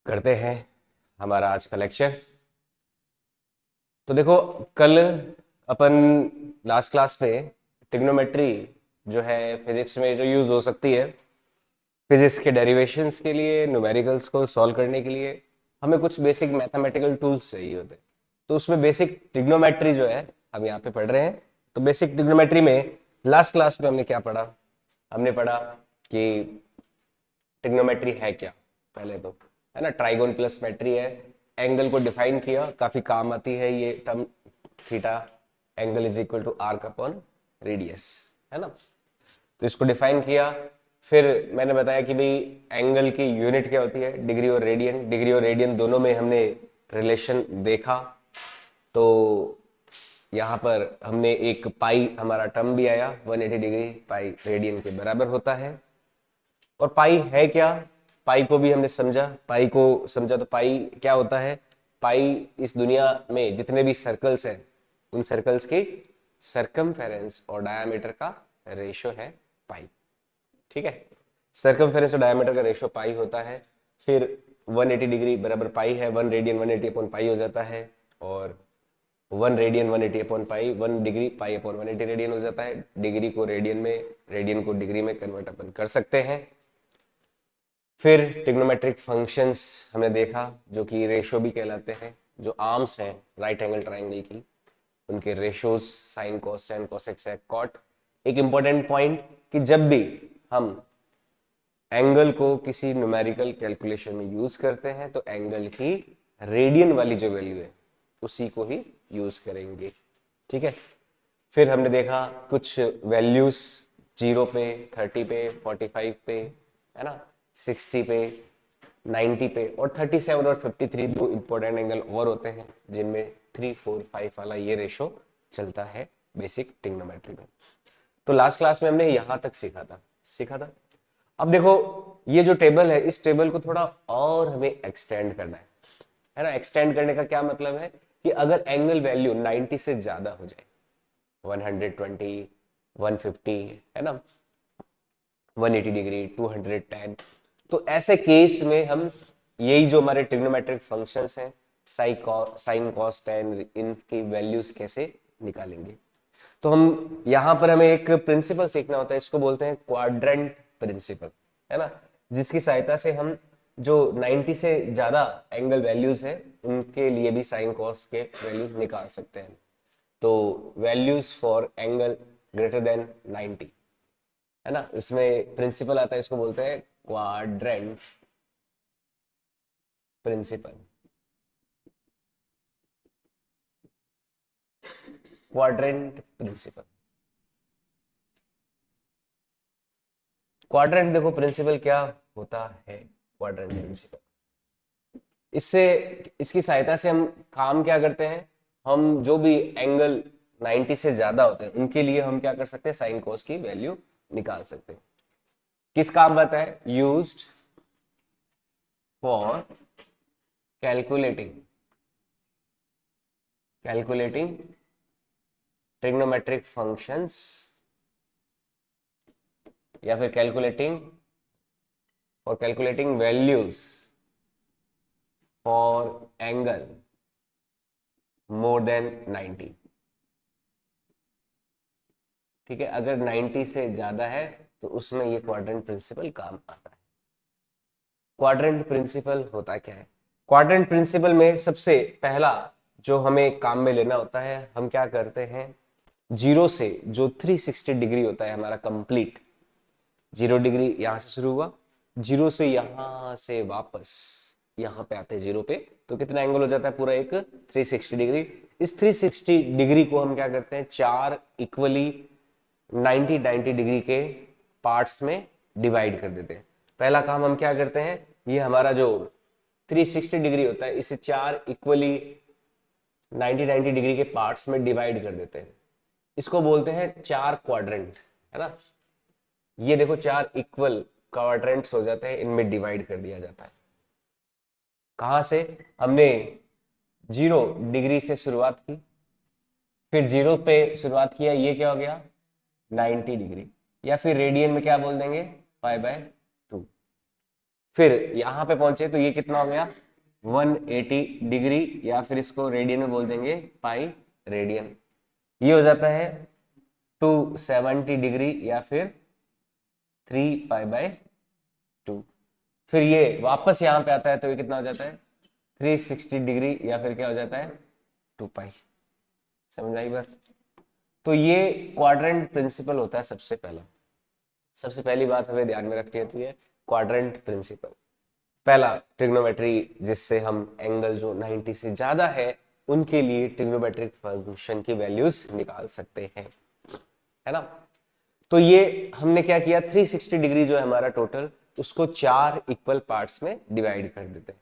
करते हैं हमारा आज का लेक्चर। तो देखो, कल अपन लास्ट क्लास में ट्रिग्नोमेट्री जो है फिजिक्स में जो यूज हो सकती है, फिजिक्स के डेरिवेशंस के लिए, न्यूमेरिकल्स को सॉल्व करने के लिए हमें कुछ बेसिक मैथमेटिकल टूल्स चाहिए होते हैं। तो उसमें बेसिक ट्रिग्नोमेट्री जो है हम यहाँ पे पढ़ रहे हैं। तो बेसिक ट्रिग्नोमेट्री में लास्ट क्लास में हमने क्या पढ़ा? हमने पढ़ा कि ट्रिग्नोमेट्री है क्या। पहले तो है ना, ट्राइगोन प्लस मेट्री है। एंगल को डिफाइन किया, काफी काम आती है ये term, theta angle is equal to arc upon radius, है ना। तो इसको डिफाइन किया। फिर मैंने बताया कि भाई एंगल की यूनिट क्या होती है, डिग्री और रेडियन। डिग्री और रेडियन दोनों में हमने रिलेशन देखा। तो यहाँ पर हमने एक पाई हमारा टर्म भी आया, 180 डिग्री पाई रेडियन के बराबर होता है। और पाई है क्या, पाई को भी हमने समझा। पाई को समझा तो पाई क्या होता है? पाई इस दुनिया में जितने भी सर्कल्स हैं उन सर्कल्स की सरकमफेरेंस और डायामीटर का रेशो है पाई। ठीक है, सरकमफेरेंस और डायामीटर का रेशो पाई होता है। फिर 180 डिग्री बराबर पाई है, 1 रेडियन 180 अपॉन पाई हो जाता है। और 1 radian 180 upon pi, 1 degree pi upon 180 radian हो जाता है। डिग्री को रेडियन में, रेडियन को डिग्री में कन्वर्ट अपन कर सकते हैं। फिर ट्रिग्नोमेट्रिक फंक्शंस हमने देखा जो कि रेशो भी कहलाते हैं। जो आर्म्स हैं राइट एंगल ट्राइंगल की, उनके ratios sine cos tan cosec sec cot. एक इंपॉर्टेंट पॉइंट कि जब भी हम एंगल को किसी न्यूमेरिकल कैलकुलेशन में यूज करते हैं तो एंगल की रेडियन वाली जो वैल्यू है उसी को ही यूज करेंगे। ठीक है, फिर हमने देखा कुछ वैल्यूज 0 पे, 30 पे, 45 पे, है ना, 60 पे, 90 पे और 37 और 53 दो इंपॉर्टेंट एंगल और होते हैं जिनमें 3, 4, 5 वाला ये रेशो चलता है बेसिक ट्रिग्नोमेट्री में। तो लास्ट क्लास में हमने यहां तक सीखा था। अब देखो, ये जो टेबल है इस टेबल को थोड़ा और हमें एक्सटेंड करना है ना। एक्सटेंड करने का क्या मतलब है कि अगर एंगल वैल्यू 90 से ज्यादा हो जाए, 120, 150, है ना, 180 डिग्री, 210, तो ऐसे केस में हम यही जो हमारे ट्रिग्नोमेट्रिक फंक्शंस हैं, साइन कॉस टेन, इनकी वैल्यूज कैसे निकालेंगे। तो हम यहां पर हमें एक प्रिंसिपल सीखना होता है, इसको बोलते हैं क्वाड्रेंट प्रिंसिपल, है ना, जिसकी सहायता से हम जो 90 से ज्यादा एंगल वैल्यूज है उनके लिए भी साइन कॉस के वैल्यूज निकाल सकते हैं। तो values for angle greater than 90, है ना, इसमें प्रिंसिपल आता है, इसको बोलते हैं quadrant principle. Quadrant principle, quadrant देखो प्रिंसिपल क्या होता है। क्वाड्रेंट प्रिंसिपल, इससे, इसकी सहायता से हम काम क्या करते हैं, हम जो भी एंगल 90 से ज्यादा होते हैं उनके लिए हम क्या कर सकते हैं, साइन कोस की वैल्यू निकाल सकते हैं। किस काम आता है? Used for calculating calculating trigonometric functions, या फिर calculating values for angle more than 90। ठीक है, अगर 90 से ज्यादा है तो उसमें ये क्वाड्रेंट प्रिंसिपल काम आता है। क्वाड्रेंट प्रिंसिपल होता क्या है? क्वाड्रेंट प्रिंसिपल में सबसे पहला जो हमें काम में लेना होता है, हम क्या करते हैं, जीरो से जो 360 डिग्री होता है हमारा कंप्लीट, 0 डिग्री यहां से शुरू हुआ, जीरो से यहां से वापस यहां पे आते हैं जीरो पे, तो कितना एंगल हो जाता है, पूरा एक 360 डिग्री। इस 360 डिग्री को हम क्या करते हैं, चार इक्वली 90 डिग्री के पार्ट्स में डिवाइड कर देते हैं। पहला काम हम क्या करते हैं, ये हमारा जो 360 डिग्री होता है इसे चार इक्वली 90 डिग्री के पार्ट्स में डिवाइड कर देते हैं। इसको बोलते हैं चार क्वाड्रेंट, है ना। ये देखो चार इक्वल क्वाड्रेंट्स हो जाते हैं, इनमें डिवाइड कर दिया जाता है। कहां से? हमने 0 डिग्री से शुरुआत की, फिर 0 पे शुरुआत किया, ये क्या हो गया, 90 डिग्री, या फिर रेडियन में क्या बोल देंगे, पाई बाय 2। फिर यहां पे पहुंचे तो ये कितना हो गया 180 डिग्री, या फिर इसको रेडियन में बोल देंगे पाई रेडियन। ये हो जाता है 270 डिग्री या फिर 3 पाई/2। फिर ये वापस यहां पे आता है तो ये कितना हो जाता है 360 डिग्री या फिर क्या हो जाता है 2 पाई। समझ आई बात? तो ये क्वाड्रेंट प्रिंसिपल होता है सबसे पहला। सबसे पहली बात हमें ध्यान में रखनी होती है क्वाड्रेंट प्रिंसिपल। पहला ट्रिग्नोमेट्री जिससे हम एंगल जो 90 से ज्यादा है उनके लिए ट्रिग्नोमेट्रिक फंक्शन की वैल्यूज निकाल सकते हैं, है ना। तो ये हमने क्या किया 360 डिग्री जो है हमारा टोटल, उसको 4 इक्वल पार्ट्स में डिवाइड कर देते हैं।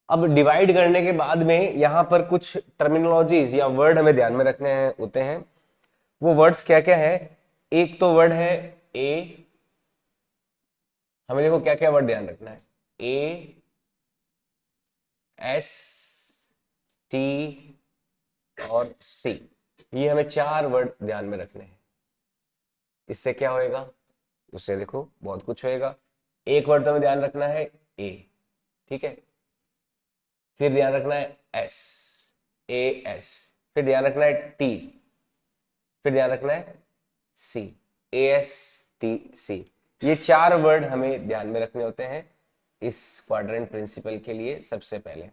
अब डिवाइड करने के बाद में यहां पर कुछ टर्मिनोलॉजीज या वर्ड हमें ध्यान में रखने होते हैं। वो वर्ड्स क्या क्या है? एक तो वर्ड है ए, हमें देखो क्या क्या वर्ड ध्यान रखना है, ए एस टी और सी, ये हमें 4 वर्ड ध्यान में रखने हैं। इससे क्या होएगा, उससे देखो बहुत कुछ होएगा। एक वर्ड तो हमें ध्यान रखना है ए, ठीक है। फिर ध्यान रखना है एस, ए एस। फिर ध्यान रखना है टी। फिर ध्यान रखना है सी, ए एस टी सी। ये 4 वर्ड हमें ध्यान में रखने होते हैं इस क्वाड्रेंट प्रिंसिपल के लिए। सबसे पहले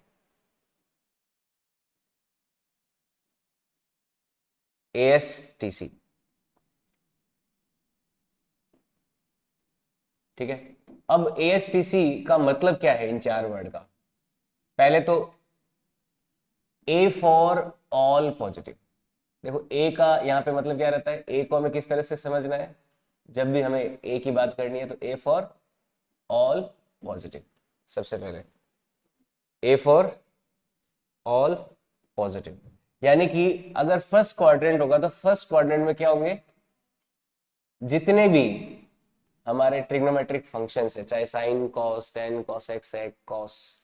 ए एस टी सी, ठीक है। अब ए एस टी सी का मतलब क्या है इन 4 वर्ड का? पहले तो ए फॉर ऑल पॉजिटिव। देखो ए का यहाँ पे मतलब क्या रहता है, ए को हमें किस तरह से समझना है, जब भी हमें ए की बात करनी है तो ए फॉर ऑल पॉजिटिव। सबसे पहले ए फॉर ऑल पॉजिटिव, यानी कि अगर फर्स्ट क्वाड्रेंट होगा तो फर्स्ट क्वाड्रेंट में क्या होंगे, जितने भी हमारे ट्रिग्नोमेट्रिक फंक्शंस है, चाहे sine cos tan cos x sec cos,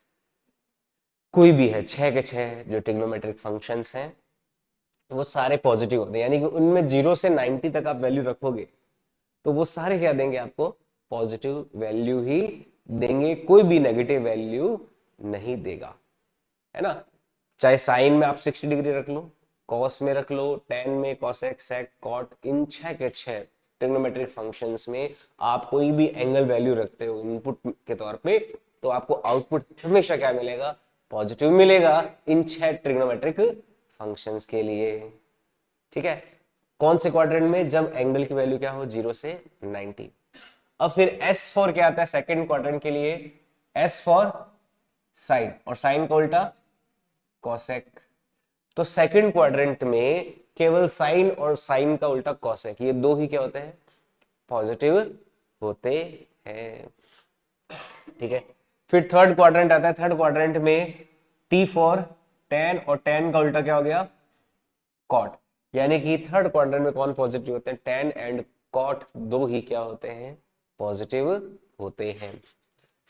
कोई भी है, 6 के 6 जो ट्रिग्नोमेट्रिक फंक्शंस हैं वो सारे पॉजिटिव होते हैं। यानी कि उनमें 0 से 90 तक आप वैल्यू रखोगे तो वो सारे क्या देंगे आपको, पॉजिटिव वैल्यू ही देंगे, कोई भी नेगेटिव वैल्यू नहीं देगा, है ना। चाहे साइन में आप 60 डिग्री रख लो, कॉस में रख लो, टेन में, कॉसेक सेक कॉट, इन 6 के 6 ट्रिग्नोमेट्रिक फंक्शंस में आप कोई भी एंगल वैल्यू रखते हो इनपुट के तौर पे, तो आपको आउटपुट हमेशा क्या मिलेगा, पॉजिटिव मिलेगा इन 6 ट्रिग्नोमेट्रिक फंक्शंस के लिए, ठीक है। कौन से क्वाड्रेंट में, जब एंगल की वैल्यू क्या हो 0 से 90। अब फिर S फॉर क्या आता है सेकंड क्वाड्रेंट के लिए, S फॉर साइन, और साइन का उल्टा कॉसेक। तो सेकंड क्वाड्रेंट में केवल साइन और साइन का उल्टा कॉसेक, ये दो ही क्या होते हैं, पॉजिटिव होते हैं, ठीक है। फिर थर्ड क्वाड्रेंट आता है, थर्ड क्वाड्रेंट में T फॉर टेन, और टेन का उल्टा क्या हो गया, कॉट। यानी कि थर्ड क्वाड्रेंट में कौन पॉजिटिव होते हैं, टेन एंड कॉट, दो ही क्या होते हैं, पॉजिटिव होते हैं।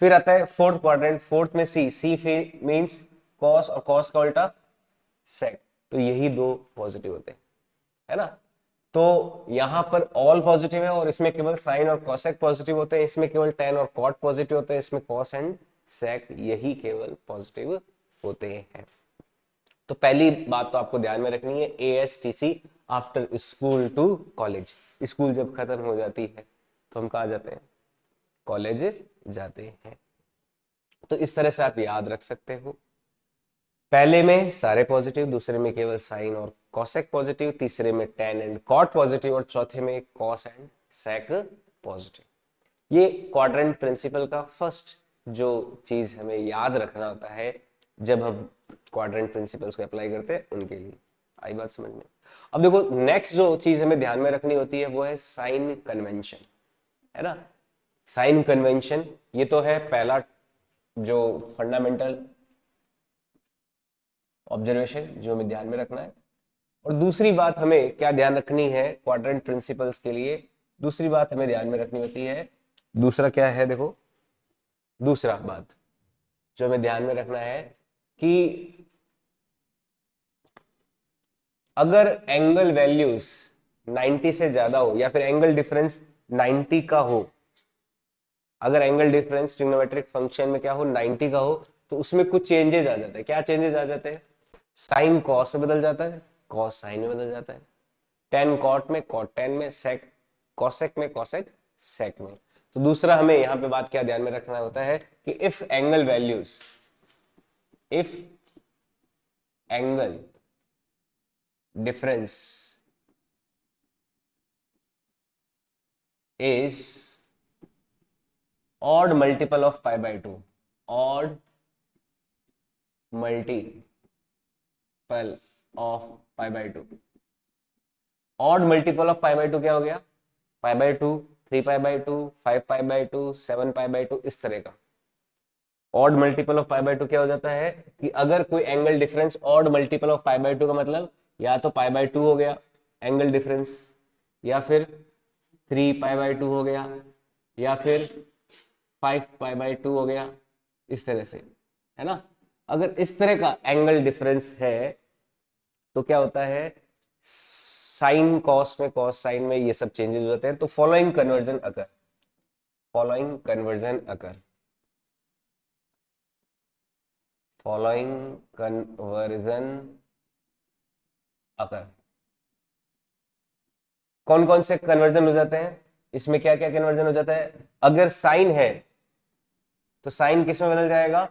फिर आता है फोर्थ क्वाड्रेंट, फोर्थ में सी, सी मींस कॉस, और कॉस का उल्टा सेक, तो यही दो पॉजिटिव होते हैं, है ना। तो यहां पर ऑल पॉजिटिव है और इसमें केवल साइन और कॉसेक पॉजिटिव होते हैं, इसमें केवल टेन और कॉट पॉजिटिव होते हैं, इसमें कॉस एंड सेक यही केवल पॉजिटिव होते हैं। तो पहली बात तो आपको ध्यान में रखनी है A S T C after school to college. School जब खत्म हो जाती है तो हम कहा जाते हैं, कॉलेज जाते हैं। तो इस तरह से आप याद रख सकते हो, पहले में सारे पॉजिटिव, दूसरे में केवल साइन और कॉसेक पॉजिटिव, तीसरे में टेन एंड कॉट पॉजिटिव, और चौथे में कॉस एंड सेक पॉजिटिव। ये क्वाड्रेंट प्रिंसिपल का फर्स्ट जो चीज हमें याद रखना होता है जब हम क्वाड्रेंट प्रिंसिपल्स को अप्लाई करते हैं उनके लिए। आई बात समझ में? अब देखो नेक्स्ट जो चीज हमें ध्यान में रखनी होती है वो है साइन कन्वेंशन, है ना। साइन कन्वेंशन ये तो है पहला जो फंडामेंटल ऑब्जर्वेशन जो हमें ध्यान में रखना है। और दूसरी बात हमें क्या ध्यान रखनी है क्वाड्रेंट प्रिंसिपल्स के लिए, दूसरी बात हमें ध्यान में रखनी होती है, दूसरा क्या है देखो, दूसरा बात जो हमें ध्यान में रखना है कि अगर एंगल वैल्यूज 90 से ज्यादा हो या फिर एंगल डिफरेंस 90 का हो अगर एंगल डिफरेंस ट्रिग्नोमेट्रिक फंक्शन में क्या हो 90 का हो तो उसमें कुछ चेंजेस आ जाते हैं। क्या चेंजेस आ जाते हैं? साइन कॉस में बदल जाता है, कॉस साइन में बदल जाता है, टेन कॉट में कॉट टेन में, सेक कॉसेक में कॉसेक सेक में। तो दूसरा हमें यहाँ पे बात क्या ध्यान में रखना होता है कि if angle values, if angle difference is odd multiple of pi by 2, odd multiple of pi by 2, odd multiple of pi by 2 क्या हो गया? pi by 2, 3 pi by 2, 5 pi by 2, 7 pi by 2, इस तरह का odd multiple of pi by two क्या हो जाता है कि अगर कोई angle difference odd multiple of pi by two का मतलब या तो पाई बाय टू हो गया एंगल डिफरेंस, या फिर 3 पाई बाय टू हो गया, या फिर 5 पाई बाय टू हो गया, इस तरह से, है ना। अगर इस तरह का एंगल डिफरेंस है तो क्या होता है, साइन कॉस में कॉस साइन में ये सब चेंजेस हो जाते हैं। तो फॉलोइंग कन्वर्जन अकर, फॉलोइंग कन्वर्जन अकर, फॉलोइंग कन्वर्जन अकर। कौन कौन से कन्वर्जन हो जाते हैं इसमें? क्या क्या कन्वर्जन हो जाता है? अगर साइन है तो साइन किस में बदल जाएगा?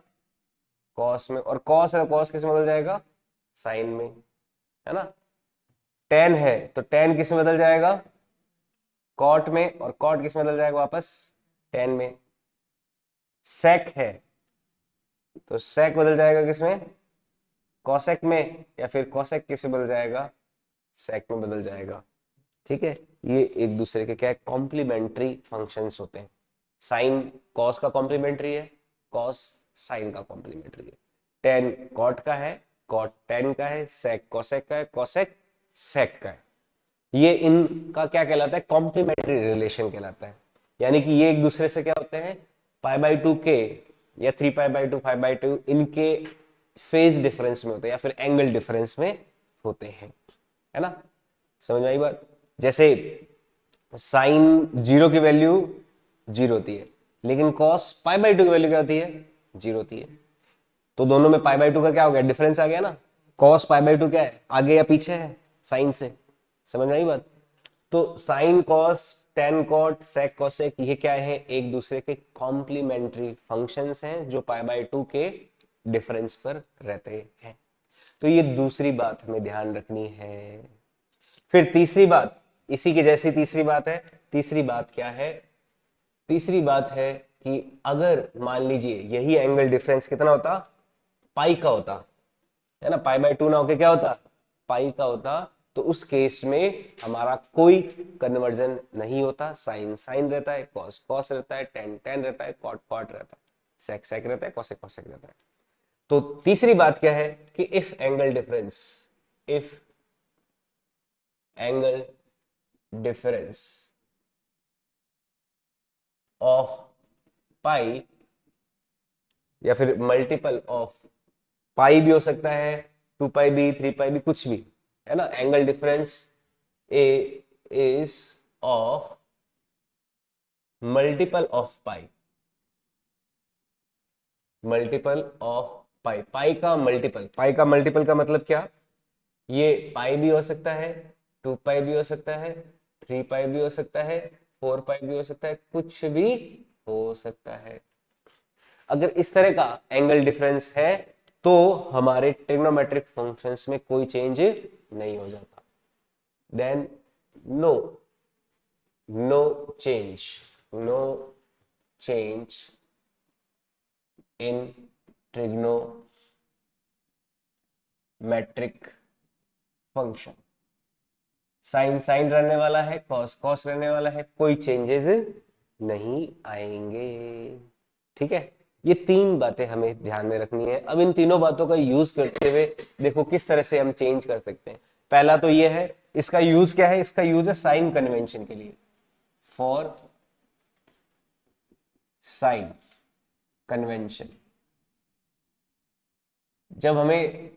कॉस में। और कॉस है कॉस किस में बदल जाएगा? साइन में, है ना। टेन है तो टेन किस में बदल जाएगा? कॉट में। और कॉट किस में बदल जाएगा? वापस टेन में। सेक है तो सेक बदल जाएगा किसमें? कॉसेक में। या फिर कॉसेक किस में बदल जाएगा? सेक में बदल जाएगा। ठीक है, ये एक दूसरे के क्या है? कॉम्प्लीमेंट्री फंक्शंस होते हैं। साइन कॉस का कॉम्प्लीमेंट्री है, कॉस साइन का कॉम्प्लीमेंट्री है। टेन कॉट का है, कॉट टेन का है, सेक कॉसेक का है, कॉसेक सेक का है। ये इनका क्या कहलाता है? कॉम्प्लीमेंट्री रिलेशन कहलाता है। यानी कि ये एक दूसरे से क्या होते हैं? पाई बाई टू के या 3 pi by two 5 by two इनके फेज डिफरेंस में होते हैं या फिर एंगल डिफरेंस में होते हैं, है ना। समझ में आई बात? जैसे साइन जीरो की वैल्यू जीरो होती है, लेकिन कॉस पाई बाई टू की वैल्यू क्या होती है? जीरो होती है। तो दोनों में पाई बाई टू का क्या हो गया? डिफरेंस आ गया ना। कॉस पाई बाई टू क्या है? आगे या पीछे है साइन से? समझ में आई बात? तो sine cos tan cot sec cosec ये क्या है? एक दूसरे के कॉम्प्लीमेंट्री फंक्शंस हैं जो पाई बाई टू के डिफरेंस पर रहते हैं। तो ये दूसरी बात हमें ध्यान रखनी है। फिर तीसरी बात, इसी की जैसी तीसरी बात है। तीसरी बात क्या है? तीसरी बात है कि अगर मान लीजिए यही एंगल डिफरेंस कितना होता? पाई का होता, है ना। पाई बाय टू ना होके क्या होता? पाई का होता। तो उस केस में हमारा कोई कन्वर्जन नहीं होता। साइन साइन रहता है, कॉस कॉस रहता है, टेन टेन रहता है, कॉट कॉट रहता है, सेक सेक रहता है, कॉसेक कॉसेक रहता है। तो तीसरी बात क्या है कि if angle difference, if angle difference of pi या फिर मल्टीपल ऑफ पाई भी हो सकता है, 2 पाई भी, 3 पाई भी, कुछ भी, है ना। Angle difference a is of multiple of pi, multiple of pi, pi का मल्टीपल। पाई का मल्टीपल का मतलब क्या? ये पाई भी हो सकता है, 2 पाई भी हो सकता है, 3 पाई भी हो सकता है, 4 पाई भी हो सकता है, कुछ भी हो सकता है। अगर इस तरह का एंगल डिफरेंस है तो हमारे ट्रिग्नोमेट्रिक फंक्शंस में कोई चेंज नहीं हो जाता। Then no, no change, no change in trigonometric function. Sine sine रहने वाला है, कॉस कॉस रहने वाला है, कोई चेंजेस नहीं आएंगे। ठीक है, ये तीन बातें हमें ध्यान में रखनी है। अब इन तीनों बातों का यूज करते हुए देखो किस तरह से हम चेंज कर सकते हैं। पहला तो ये है, इसका यूज क्या है? इसका यूज है साइन कन्वेंशन के लिए, फॉर साइन कन्वेंशन। जब हमें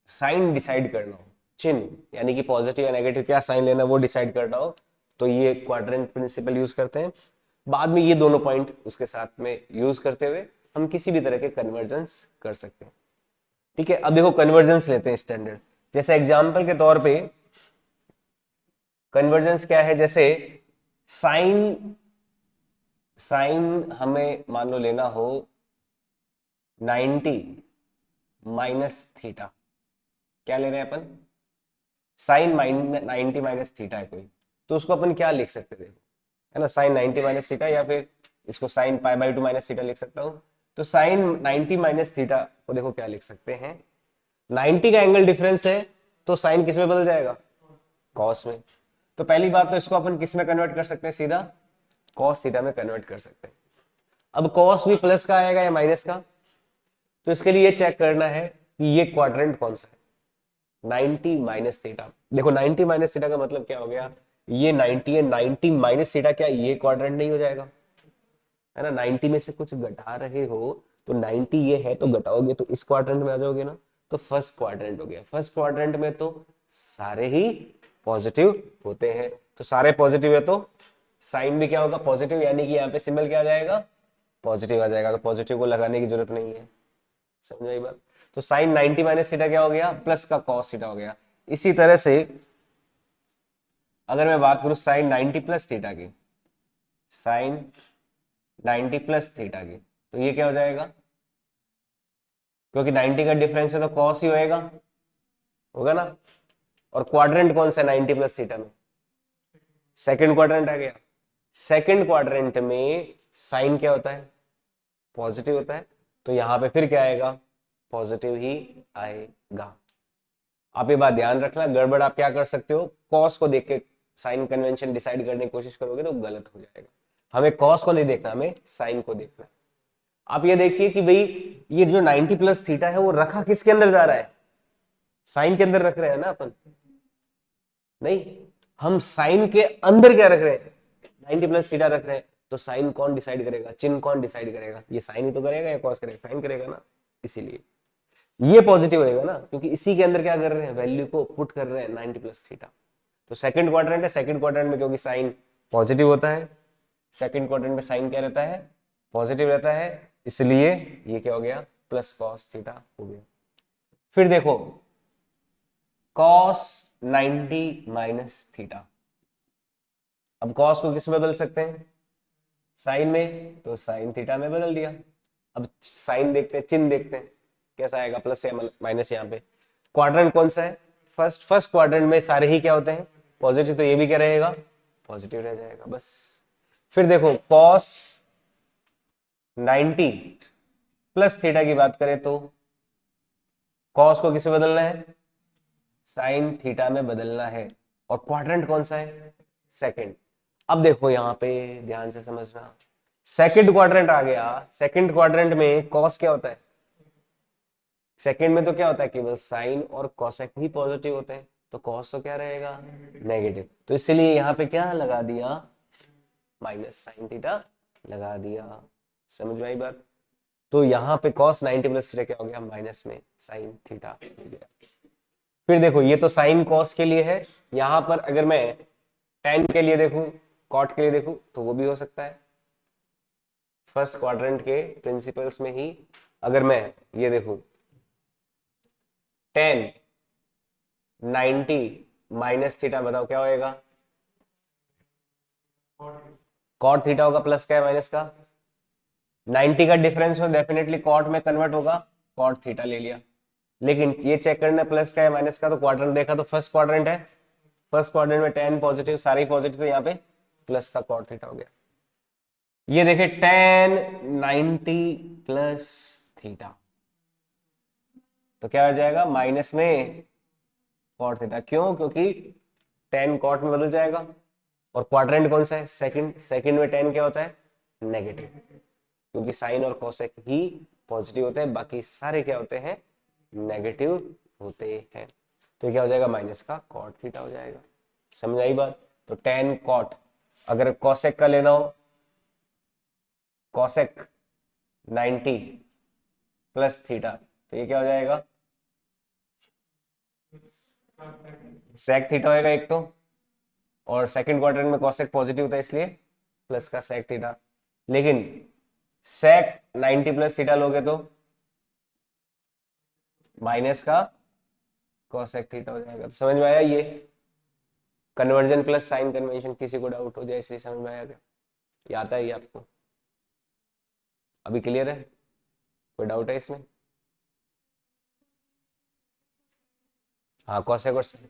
साइन डिसाइड करना हो, चिन्ह यानी कि पॉजिटिव या नेगेटिव क्या साइन लेना वो डिसाइड करना हो, तो ये क्वाड्रेंट प्रिंसिपल यूज करते हैं। बाद में ये दोनों पॉइंट उसके साथ में यूज करते हुए हम किसी भी तरह के कन्वर्जेंस कर सकते हैं। ठीक है, अब देखो कन्वर्जेंस लेते हैं स्टैंडर्ड। जैसे एग्जाम्पल के तौर पे कन्वर्जेंस क्या है, जैसे साइन साइन हमें मान लो लेना हो 90 माइनस थीटा। क्या ले रहे हैं अपन, साइन 90 माइनस थीटा है कोई, तो उसको अपन क्या लिख सकते थे, है ना, साइन 90 माइनस थीटा, या फिर इसको sine pi by 2 minus theta लिख सकता हूं। तो साइन 90 माइनस थीटा को देखो क्या लिख सकते हैं, 90 का एंगल डिफरेंस है तो साइन किस में बदल जाएगा, कॉस में। तो पहली बात तो इसको अपन किस में कन्वर्ट कर सकते हैं, सीधा कॉस थीटा में कन्वर्ट कर सकते हैं। अब कॉस भी प्लस का आएगा या माइनस का, तो इसके लिए चेक करना है कि ये क्वाड्रेंट कौन सा है, 90 माइनस थीटा। देखो 90 माइनस थीटा का मतलब क्या हो गया, ये 90 है, 90 माइनस थीटा, क्या ये क्वाड्रेंट नहीं हो जाएगा, है ना, 90 में से कुछ घटा रहे हो तो 90 ये है तो घटाओगे तो इस क्वाड्रेंट में आ जाओगे ना, तो फर्स्ट क्वाड्रेंट हो गया। फर्स्ट क्वाड्रेंट में तो सारे ही पॉजिटिव होते हैं, तो सारे पॉजिटिव है तो साइन भी क्या होगा, पॉजिटिव, यानी कि यहाँ पे सिंबल क्या आ जाएगा, पॉजिटिव आ जाएगा। तो पॉजिटिव को लगाने की जरूरत नहीं है, समझा ये बात। तो साइन 90 माइनस थीटा क्या हो गया, प्लस का कॉस थीटा हो गया। इसी तरह से अगर मैं बात करूं साइन 90 प्लस थीटा की, साइन 90 प्लस थीटा की, तो ये क्या हो जाएगा, क्योंकि 90 का डिफरेंस है तो कॉस ही होएगा, होगा ना। और क्वाड्रेंट कौन सा है 90 प्लस थीटा में, सेकंड क्वाड्रेंट आ गया। सेकंड क्वाड्रेंट में साइन क्या होता है, पॉजिटिव होता है, तो यहां पे फिर क्या आएगा, पॉजिटिव ही आएगा। आप ये बात ध्यान रखना, गड़बड़ आप क्या कर सकते हो, कॉस को देख के साइन कन्वेंशन डिसाइड करने की कोशिश करोगे तो गलत हो जाएगा। हमें कॉस को नहीं देखना, हमें साइन को देखना है। आप ये देखिए कि भाई ये जो 90 प्लस थीटा है वो रखा किसके अंदर जा रहा है, साइन के अंदर रख रहे हैं ना अपन, नहीं, हम साइन के अंदर क्या रख रहे हैं, 90 प्लस थीटा रख रहे हैं। तो साइन कौन डिसाइड करेगा, चिन्ह कौन डिसाइड करेगा, ये साइन ही तो करेगा या कॉस करेगा, साइन करेगा ना। इसीलिए ये पॉजिटिव होएगा ना, क्योंकि इसी के अंदर क्या कर रहे हैं, वैल्यू को पुट कर रहे हैं 90 प्लस थीटा। तो सेकंड क्वाड्रेंट है, सेकंड क्वाड्रेंट में क्योंकि साइन पॉजिटिव होता है, सेकंड क्वाड्रेंट में साइन क्या रहता है, पॉजिटिव रहता है, इसलिए ये क्या हो गया, प्लस कॉस थीटा हो गया। फिर देखो कॉस 90 माइनस थीटा, अब कॉस को किस में बदल सकते हैं, साइन में, तो साइन थीटा में बदल दिया। अब साइन देखते हैं, चिन्ह देखते हैं कैसा आएगा, प्लस या माइनस। यहाँ पे क्वाड्रेंट कौन सा है, फर्स्ट, फर्स्ट क्वाड्रेंट में सारे ही क्या होते हैं, पॉजिटिव, तो ये भी क्या रहेगा, पॉजिटिव रह जाएगा बस। फिर देखो कॉस 90 प्लस थीटा की बात करें तो कॉस को किसे बदलना है, साइन थीटा में बदलना है, और क्वाड्रेंट कौन सा है, सेकंड। अब देखो यहाँ पे ध्यान से समझना, सेकंड क्वाड्रेंट आ गया, सेकंड क्वाड्रेंट में कॉस क्या होता है, सेकंड में तो क्या होता है, केवल साइन और कॉसेक ही पॉजिटिव होते हैं, तो कॉस तो क्या रहेगा, नेगेटिव। तो इसलिए यहाँ पे क्या लगा दिया, माइनस साइन थीटा लगा दिया, समझ में आई बात। तो यहाँ पे कॉस 90 प्लस थीटा क्या हो गया, माइनस में साइन थीटा हो गया। फिर देखो ये तो साइन कॉस के लिए है, यहां पर अगर मैं टेन के लिए देखूं, कॉट के लिए देखूं, तो वो भी हो सकता है। फर्स्ट क्वाड्रेंट के प्रिंसिपल्स में ही अगर मैं ये देखूं, टेन 90 माइनस थीटा, बताओ क्या होएगा, कॉट थीटा होगा, प्लस क्या है माइनस का, 90 का डिफरेंस हो डेफिनेटली कॉट में कन्वर्ट होगा, कॉट थीटा ले लिया। लेकिन ये चेक करना प्लस का है माइनस का, तो क्वाड्रेंट देखा तो फर्स्ट क्वाड्रेंट है, फर्स्ट क्वाड्रेंट में टेन पॉजिटिव, सारे पॉजिटिव, तो यहाँ पे प्लस का कॉट थीटा हो गया। ये देखे टेन 90 प्लस थीटा, तो क्या हो जाएगा, माइनस में कॉट थीटा, क्यों, क्योंकि टेन कॉट में बदल जाएगा। और क्वाड्रेंट कौन सा है, सेकंड, सेकंड में टेन क्या होता है, नेगेटिव, क्योंकि साइन और कोसेक ही पॉजिटिव होते हैं, बाकी सारे क्या होते हैं, नेगेटिव होते हैं। तो क्या हो जाएगा, माइनस का कॉट थीटा हो जाएगा, समझ आई बात। तो टेन कॉट, अगर कोसेक का लेना हो, कोसेक 90 प्लस थीटा, तो ये क्या हो जाएगा, सेक थीटा होएगा एक तो, और सेकंड क्वाड्रेंट में कोसेक पॉजिटिव होता है इसलिए प्लस का सेक थीटा, लेकिन सेक 90 प्लस थीटा लोगे तो माइनस का कोसेक थीटा हो जाएगा। तो समझ में आया ये कन्वर्जन प्लस साइन कन्वेंशन? किसी को डाउट हो जाए इसलिए समझ में आया क्या? ये आता है ये आपको अभी क्लियर है? कोई डाउट है इसमें? हाँ कोसेक और साइन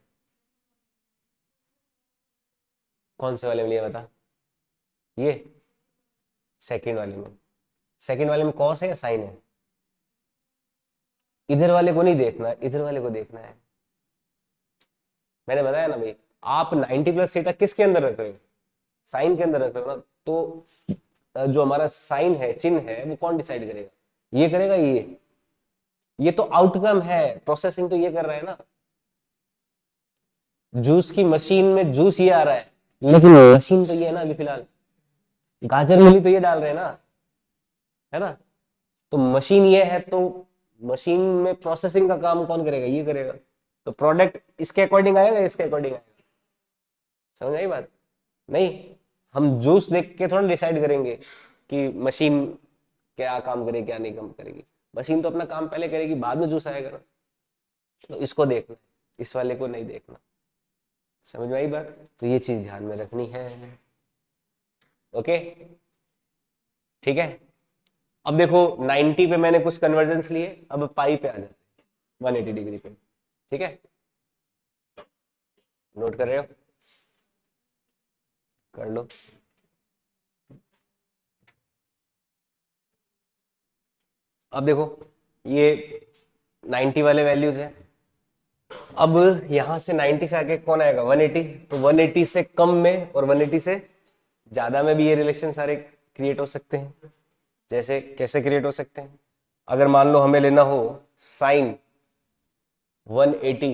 कौन से वाले में लिया बता? ये सेकंड वाले में। सेकंड वाले में कॉस है या साइन है? इधर वाले को नहीं देखना, इधर वाले को देखना है। मैंने बताया ना भाई, आप 90 प्लस थीटा किसके अंदर रख रहे हो? साइन के अंदर रख रहे हो ना। तो जो हमारा साइन है, चिन्ह है, वो कौन डिसाइड करेगा? ये करेगा ये तो आउटकम है, प्रोसेसिंग तो ये कर रहा है ना। जूस की मशीन में जूस ये आ रहा है, लेकिन मशीन तो ये है ना अभी फिलहाल। गाजर मूली तो ये डाल रहे हैं ना, है ना। तो मशीन ये है, तो मशीन में प्रोसेसिंग का काम कौन करेगा? ये करेगा। तो प्रोडक्ट इसके अकॉर्डिंग आएगा, इसके अकॉर्डिंग आएगा? समझ आई बात? नहीं, हम जूस देख के थोड़ा डिसाइड करेंगे कि मशीन क्या काम करेगी क्या नहीं काम करेगी। मशीन तो अपना काम पहले करेगी, बाद में जूस आएगा ना। तो इसको देखना, इस वाले को नहीं देखना। समझ में आई बात? तो ये चीज ध्यान में रखनी है। ओके ठीक है। अब देखो 90 पे मैंने कुछ कन्वर्जेंस लिए, अब पाई पे आ जाते 180 डिग्री पे। ठीक है, नोट कर रहे हो? कर लो। अब देखो ये 90 वाले वैल्यूज है। अब यहां से 90 से आगे कौन आएगा? 180। तो 180 से कम में और 180 से ज्यादा में भी ये रिलेशन सारे क्रिएट हो सकते हैं। जैसे कैसे क्रिएट हो सकते हैं? अगर मान लो हमें लेना हो साइन 180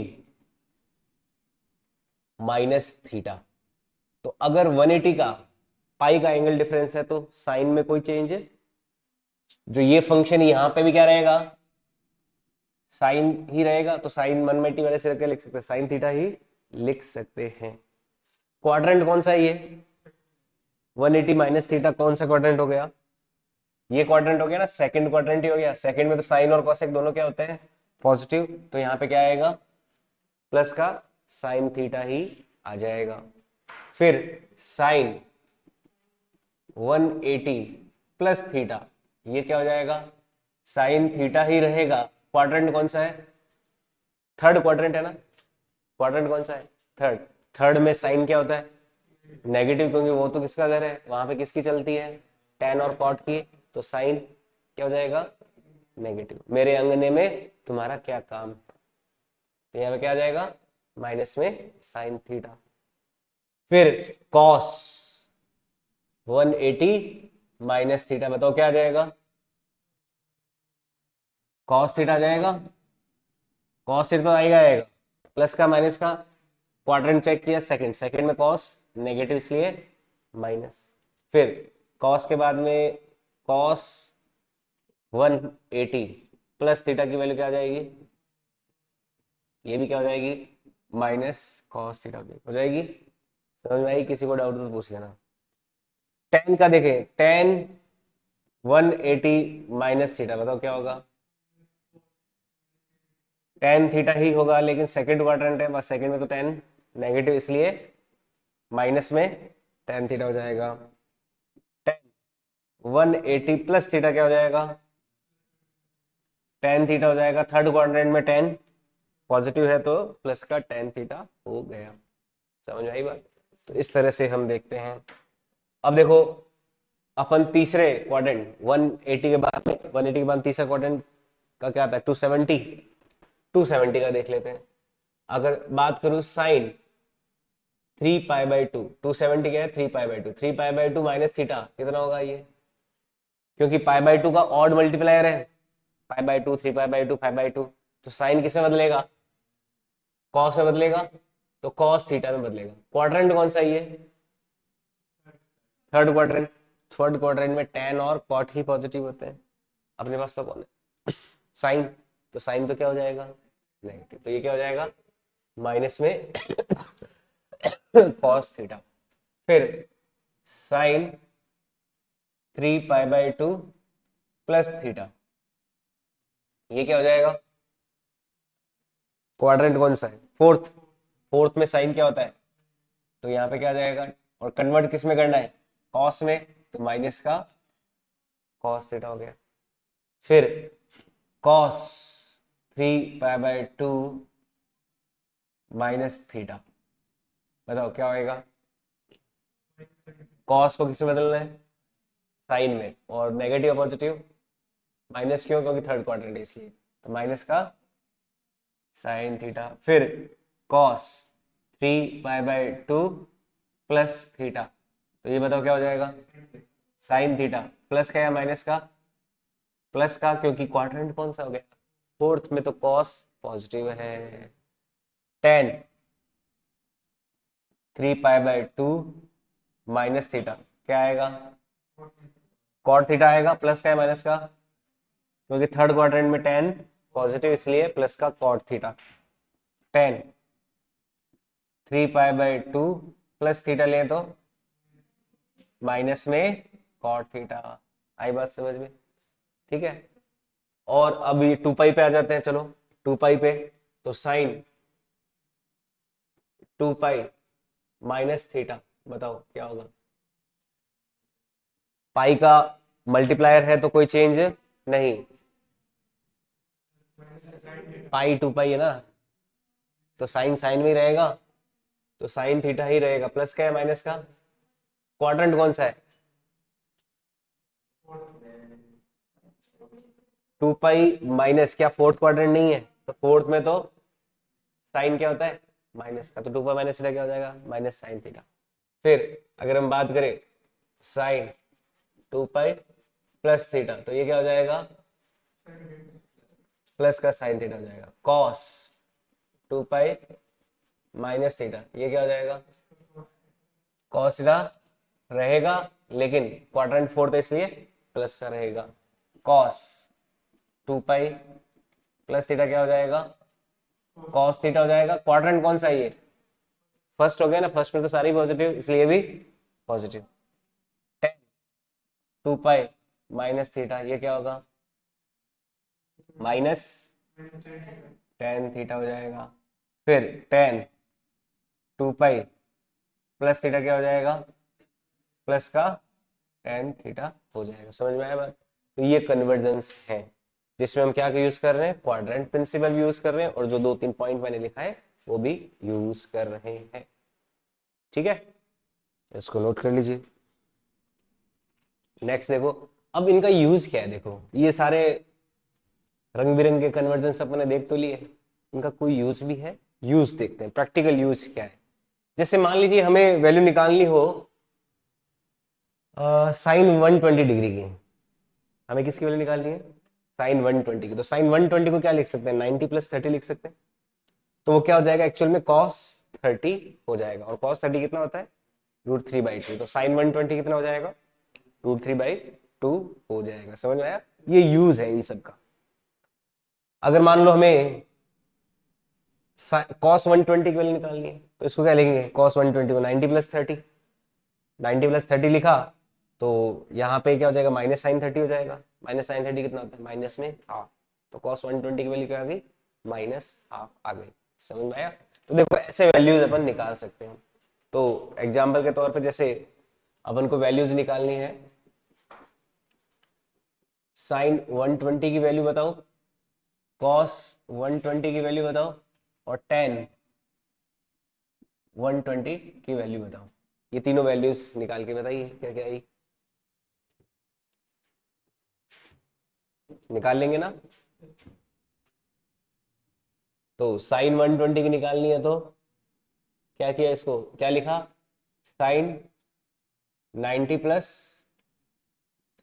माइनस थीटा, तो अगर 180 का पाई का एंगल डिफरेंस है तो साइन में कोई चेंज है? जो ये फंक्शन यहां पे भी क्या रहेगा? साइन ही रहेगा। तो साइन 180 वाले से लिख सकते हैं, साइन थीटा ही लिख सकते हैं। क्वाड्रेंट कौन सा है ये? 180 माइनस थीटा कौन सा क्वाड्रेंट हो गया? ये क्वाड्रेंट हो गया ना, सेकंड क्वाड्रेंट ही हो गया। सेकंड में तो साइन और कोसेक दोनों क्या होते हैं? पॉजिटिव। तो यहाँ पे क्या आएगा? प्लस का साइन थीटा ही आ जाएगा। फिर साइन 180 प्लस थीटा, ये क्या हो जाएगा? साइन थीटा ही रहेगा। क्वाड्रेंट कौन सा है? थर्ड क्वाड्रेंट है ना। क्वाड्रेंट कौन सा है? थर्ड। थर्ड में साइन क्या होता है? नेगेटिव, क्योंकि वो तो किसका घर है, वहां पे किसकी चलती है? टेन और कॉट की। तो साइन क्या हो जाएगा? नेगेटिव। मेरे अंगने में तुम्हारा क्या काम है? तो यहाँ पे क्या आ जाएगा? माइनस में साइन थीटा। फिर कॉस 180 माइनस थीटा, बताओ क्या आ जाएगा? कॉस थीटा आ जाएगा। कॉस थीटा तो आएगा प्लस का माइनस का। क्वाड्रेंट चेक किया, सेकंड, सेकंड में कॉस नेगेटिव इसलिए माइनस। फिर कॉस के बाद में कॉस 180 प्लस थीटा की वैल्यू क्या आ जाएगी? ये भी क्या हो जाएगी? माइनस कॉस थीटा हो जाएगी। समझ में आई? किसी को डाउट तो पूछ लेना। टेन का देखें, टेन 180 माइनस थीटा, बताओ क्या होगा? टेन थीटा ही होगा, लेकिन सेकंड क्वाड्रेंट है, बस सेकंड में तो टेन नेगेटिव इसलिए माइनस में टेन थीटा हो जाएगा। टेन 180 प्लस थीटा क्या हो जाएगा? टेन थीटा हो जाएगा। थर्ड क्वाड्रेंट में टेन पॉजिटिव है तो प्लस का टेन थीटा हो गया। समझ में आई बात? तो इस तरह से हम देखते हैं। अब देखो अपन तीसरे क्वाड्रेंट 180 के बाद 180 के बाद तीसरा क्वाड्रेंट का क्या आता है? 270। 270 का देख लेते हैं। अगर बात करूं साइन 3π/2, 270 क्या है? 3π/2। 3π/2 माइनस थीटा कितना होगा ये? क्योंकि π/2 का ऑड मल्टीप्लायर है, π/2, 3π/2, 5/2। तो साइन किस में बदलेगा? कॉस में बदलेगा। तो कॉस थीटा में बदलेगा। क्वाड्रेंट कौन सा है ये? Third quadrant. थर्ड क्वाड्रेंट में टेन और कॉट ही पॉजिटिव होते हैं। अपने पास तो कौन है? साइन। तो साइन तो क्या हो जाएगा? नेगेटिव। तो ये क्या हो जाएगा? माइनस में कॉस थीटा। फिर साइन 3 पाई/2 प्लस थीटा। ये क्या हो जाएगा? क्वाड्रेंट कौन सा है? फोर्थ। फोर्थ में साइन क्या होता है? तो यहाँ पे क्या आ जाएगा? और कन्वर्ट किस में करना है? कॉस में, तो माइनस का कॉस थीटा हो गया। फिर कॉस 3 पाई/2 माइनस थीटा, बताओ क्या होएगा? कॉस को किस में बदलना है? साइन में। और नेगेटिव पॉजिटिव माइनस क्यों? क्योंकि थर्ड क्वाड्रेंट है इसलिए, तो माइनस का साइन थीटा। फिर कॉस 3 पाई/2 प्लस थीटा, तो ये बताओ क्या हो जाएगा? Sine theta. प्लस का या माइनस का? प्लस का, क्योंकि क्वाड्रेंट कौन सा हो गया? फोर्थ में, तो कॉस पॉजिटिव है। टेन 3 पाई/2 माइनस थीटा, क्या आएगा? कॉट थीटा आएगा। प्लस का या माइनस का? क्योंकि थर्ड क्वाड्रेंट में टेन पॉजिटिव, इसलिए प्लस का कॉट थीटा। टेन 3 पाई/2 प्लस थीटा लें तो माइनस में कॉट थीटा। आई बात समझ में? ठीक है। और अब ये 2 पाई पे आ जाते हैं, चलो 2 पाई पे। तो साइन 2 पाई माइनस थीटा, बताओ क्या होगा? पाई का मल्टीप्लायर है तो कोई चेंज नहीं, पाई 2 पाई है ना, तो साइन साइन में ही रहेगा, तो साइन थीटा ही रहेगा। प्लस का है माइनस का? क्वाड्रेंट कौन सा है? 2 पाई माइनस, क्या फोर्थ क्वाड्रेंट नहीं है? तो फोर्थ में तो साइन क्या होता है? माइनस का, तो 2 पाई माइनस थीटा क्या हो जाएगा? Minus sine theta. फिर अगर हम बात करें साइन 2 पाई प्लस थीटा, तो ये क्या हो जाएगा? प्लस का साइन थीटा हो जाएगा। कॉस 2 पाई माइनस थीटा, ये क्या हो जाएगा? कॉस थीटा रहेगा, लेकिन क्वाड्रेंट फोर्थ है इसलिए प्लस का रहेगा। कॉस 2 पाई प्लस थीटा क्या हो जाएगा? कॉस थीटा हो जाएगा। क्वाड्रेंट कौन सा है ये? फर्स्ट हो गया ना, फर्स्ट में तो सारी पॉजिटिव, इसलिए भी positive. Ten 2 pi minus theta, ये क्या होगा? माइनस टेन थीटा हो जाएगा। फिर टेन 2 पाई प्लस थीटा क्या हो जाएगा? प्लस का टेन थीटा हो जाएगा। समझ में आया बात? तो ये कन्वर्जेंस है, जिसमें हम क्या यूज कर रहे हैं? क्वाड्रेंट प्रिंसिपल भी यूज कर रहे हैं, और जो 2-3 पॉइंट मैंने लिखा है वो भी यूज कर रहे हैं। ठीक है, इसको नोट कर लीजिए। नेक्स्ट देखो, अब इनका यूज क्या है। देखो ये सारे रंग बिरंगे कन्वर्जेंस अपने देख तो लिए, इनका कोई यूज भी है? यूज देखते हैं, प्रैक्टिकल यूज क्या है। जैसे मान लीजिए हमें वैल्यू निकालनी हो साइन 120 डिग्री की। हमें किसकी वैल्यू निकालनी है? साइन 120 की। तो साइन 120 को क्या लिख सकते हैं? 90 + 30 लिख सकते हैं। तो वो क्या हो जाएगा? एक्चुअल में कॉस 30 हो जाएगा। और कॉस 30 कितना होता है? √3/2। तो साइन 120 कितना हो जाएगा? √3/2 हो जाएगा। समझ में आया? ये यूज है इन सब का। अगर मान लो हमें कॉस 120 की वैल्यू निकालनी है, तो इसको क्या लिखेंगे? कॉस 120 को 90 + 30, 90 + 30 लिखा, तो यहाँ पे क्या हो जाएगा? माइनस साइन 30 हो जाएगा। माइनस साइन 30 कितना होता है? माइनस में हाफ। तो कॉस 120 की वैल्यू क्या आ गई? -हाफ आ गई। समझ में आया? तो देखो ऐसे वैल्यूज अपन निकाल सकते हैं। तो एग्जाम्पल के तौर पे, जैसे अपन को वैल्यूज निकालनी है, साइन 120 की वैल्यू बताओ, कॉस 120 की वैल्यू बताओ, और टेन 120 की वैल्यू बताओ। ये तीनों वैल्यूज निकाल के बताइए क्या क्या आई। निकाल लेंगे ना? तो साइन 120 की निकालनी है, तो क्या किया? इसको क्या लिखा? साइन 90 +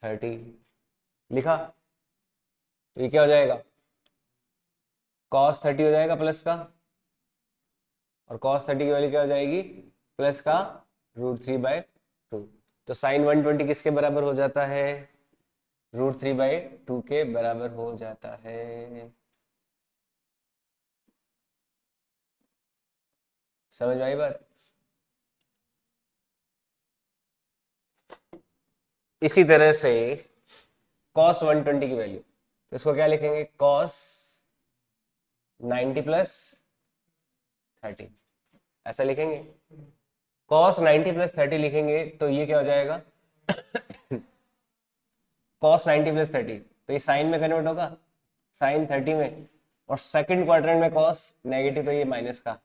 30 लिखा। तो ये क्या हो जाएगा? cos 30 हो जाएगा प्लस का, और cos 30 की वैल्यू क्या हो जाएगी? प्लस का √3/2। तो साइन 120 किसके बराबर हो जाता है? √3/2 के बराबर हो जाता है। समझ में आई बात? इसी तरह से cos 120 की वैल्यू, तो इसको क्या लिखेंगे, cos 90 प्लस 30, ऐसा लिखेंगे। cos 90 प्लस 30 लिखेंगे तो ये क्या हो जाएगा, cos 90 प्लस 30, तो ये साइन में कन्वर्ट होगा, साइन 30 में, और सेकंड क्वाड्रेंट में cos नेगेटिव, तो ये माइनस का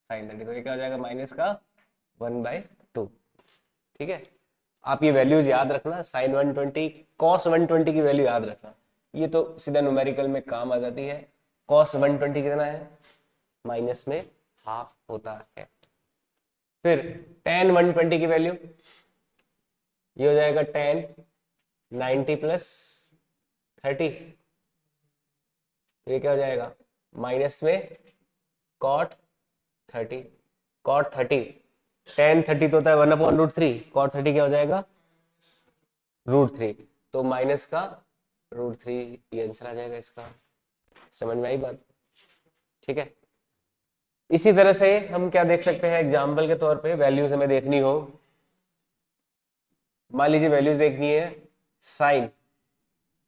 साइन 30, तो ये क्या हो जाएगा, माइनस का 1/2। ठीक है, आप ये वैल्यूज याद रखना, साइन 120 cos 120 की वैल्यू याद रखना, ये तो सीधा न्यूमेरिकल में काम आ जाती है। cos 120 कितना है, माइनस में हाफ होता है। फिर tan 120 की वैल्यू ये हो जाएगा tan 90 प्लस 30, तो ये क्या हो जाएगा, माइनस में cot 30, cot 30, tan 30 तो होता है 1/√3, cot 30 क्या हो जाएगा, √3, तो माइनस का √3, ये आंसर आ जाएगा इसका। समझ में आई बात? ठीक है, इसी तरह से हम क्या देख सकते हैं, एग्जाम्पल के तौर पे वैल्यूज हमें देखनी हो, मान लीजिए वैल्यूज देखनी है, साइन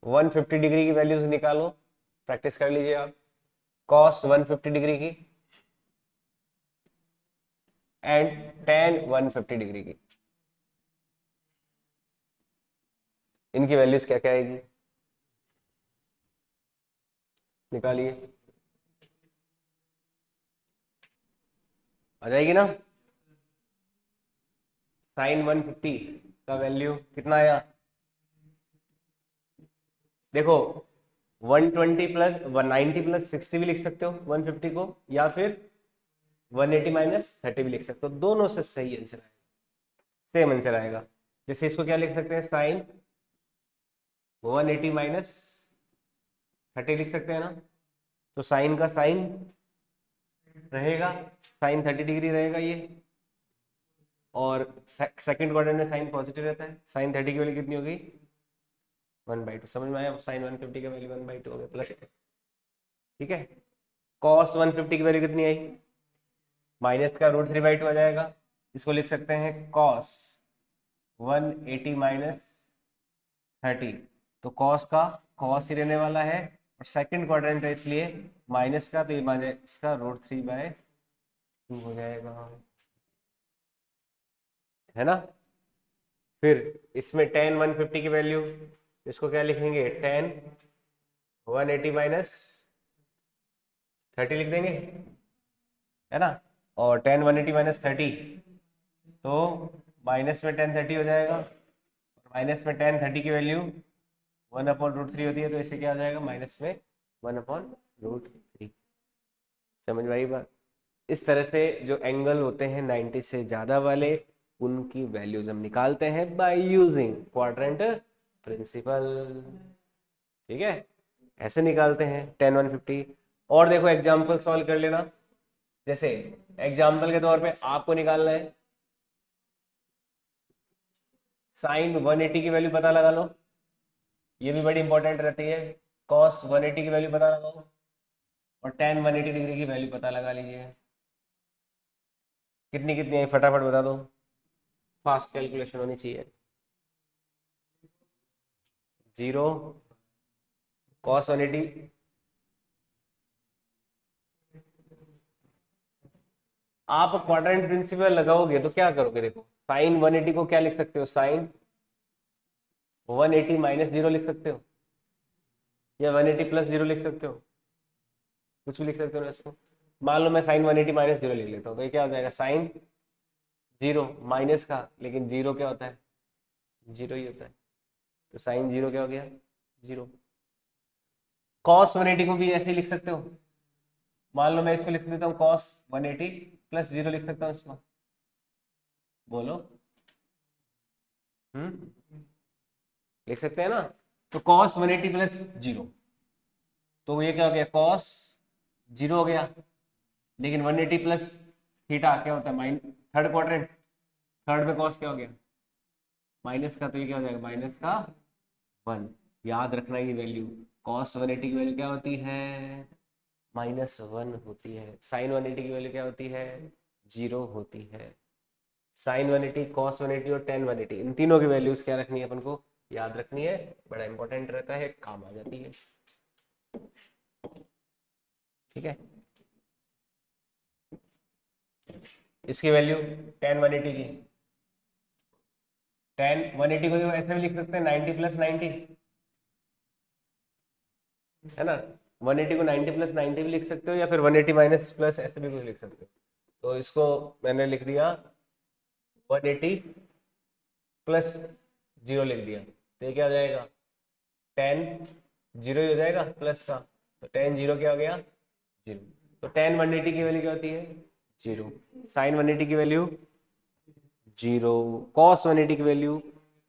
150 डिग्री की वैल्यूज निकालो, प्रैक्टिस कर लीजिए आप, cos 150 डिग्री की एंड tan 150 डिग्री की, इनकी वैल्यूज क्या क्या आएगी, निकालिए, आ जाएगी ना। साइन 150 का वैल्यू कितना आया, देखो 120 प्लस 190 प्लस 60 भी लिख सकते हो 150 को, या फिर 180 माइनस 30 भी लिख सकते हो, दोनों से सही आंसर आएगा, सेम आंसर आएगा। जैसे इसको क्या लिख सकते हैं, साइन 180 माइनस 30 लिख सकते हैं ना, तो साइन का साइन रहेगा, साइन 30 डिग्री रहेगा ये, और सेकंड क्वाड्रेंट में साइन पॉजिटिव रहता है, साइन 30 की वैल्यू कितनी होगी, 1/2। समझ में आया, साइन 150 का वैल्यू 1/2 हो गया प्लस। ठीक है, कॉस 150 की वैल्यू कितनी आई, माइनस का √3/2 आ जाएगा, इसको लिख सकते हैं कॉस 180 माइनस 30, तो कॉस का कॉस ही रहने वाला है, और सेकंड क्वाड्रेंट है इसलिए माइनस का, तो ये माइनस का √3/2 हो जाएगा, है ना। फिर इसमें tan 150 की वैल्यू, इसको क्या लिखेंगे, tan 180 माइनस 30 लिख देंगे, है ना, और tan 180 माइनस 30, तो माइनस में tan 30 हो जाएगा, माइनस में tan 30 की वैल्यू 1/√3 होती है, तो इससे क्या आ जाएगा, माइनस में 1/√3। समझ में आई बात? इस तरह से जो एंगल होते हैं 90 से ज्यादा वाले, उनकी वैल्यूज हम निकालते हैं बाय यूजिंग क्वाड्रेंट प्रिंसिपल। ठीक है, ऐसे निकालते हैं tan 150। और देखो एग्जाम्पल सॉल्व कर लेना, जैसे एग्जाम्पल के तौर पे आपको निकालना है साइन 180 की वैल्यू पता लगा लो, ये भी बड़ी इंपॉर्टेंट रहती है, cos 180 की वैल्यू पता लगाओ, और tan 180 डिग्री की वैल्यू पता लगा लीजिए, कितनी कितनी है फटाफट बता दो, फास्ट कैलकुलेशन होनी चाहिए। 0, cos 180, आप क्वाड्रेंट प्रिंसिपल लगाओगे तो क्या करोगे, देखो साइन 180 को क्या लिख सकते हो, साइन 180 माइनस 0 लिख सकते हो, या 180 प्लस 0 लिख सकते हो, कुछ भी लिख सकते हो ना इसको। मान लो मैं साइन 180 माइनस 0 लिख लेता हूँ, तो ये क्या हो जाएगा, साइन 0 माइनस का, लेकिन 0 क्या होता है, 0 ही होता है, तो साइन 0 क्या हो गया, 0। कॉस 180 को भी ऐसे ही लिख सकते हो, मान लो मैं इसको लिख देता हूँ कॉस 180 प्लस 0 लिख सकता हूँ इसको, बोलो। लिख सकते हैं ना, तो कॉस 180 प्लस 0, तो ये क्या हो गया, कॉस 0 हो गया, लेकिन 180 प्लस थीटा क्या होता है, माइन थर्ड क्वाड्रेंट, थर्ड में कॉस क्या हो गया, माइनस का, तो ये क्या हो जाएगा, माइनस का 1। याद रखना ये वैल्यू, कॉस 180 की वैल्यू क्या होती है, -1 होती है, साइन 180 की वैल्यू क्या होती है, 0 होती है। साइन 180, कॉस 180 और tan 180, इन तीनों की वैल्यूज क्या रखनी है अपन को, याद रखनी है, बड़ा इंपॉर्टेंट रहता है, काम आ जाती है। ठीक है, इसकी वैल्यू tan 180 की, tan 180 को ऐसे भी लिख सकते हैं 90 प्लस 90, है ना। 180 को 90 प्लस 90 भी लिख सकते हो, या फिर 180 माइनस प्लस ऐसे भी कुछ लिख सकते हो। तो इसको मैंने लिख दिया 180 प्लस 0 लिख दिया, तो ये क्या हो जाएगा, tan 0 ही हो जाएगा प्लस का, तो tan 0 क्या हो गया, 0। तो tan 180 की वैल्यू क्या होती है, 0। sin 180 की वैल्यू 0, cos 180 की वैल्यू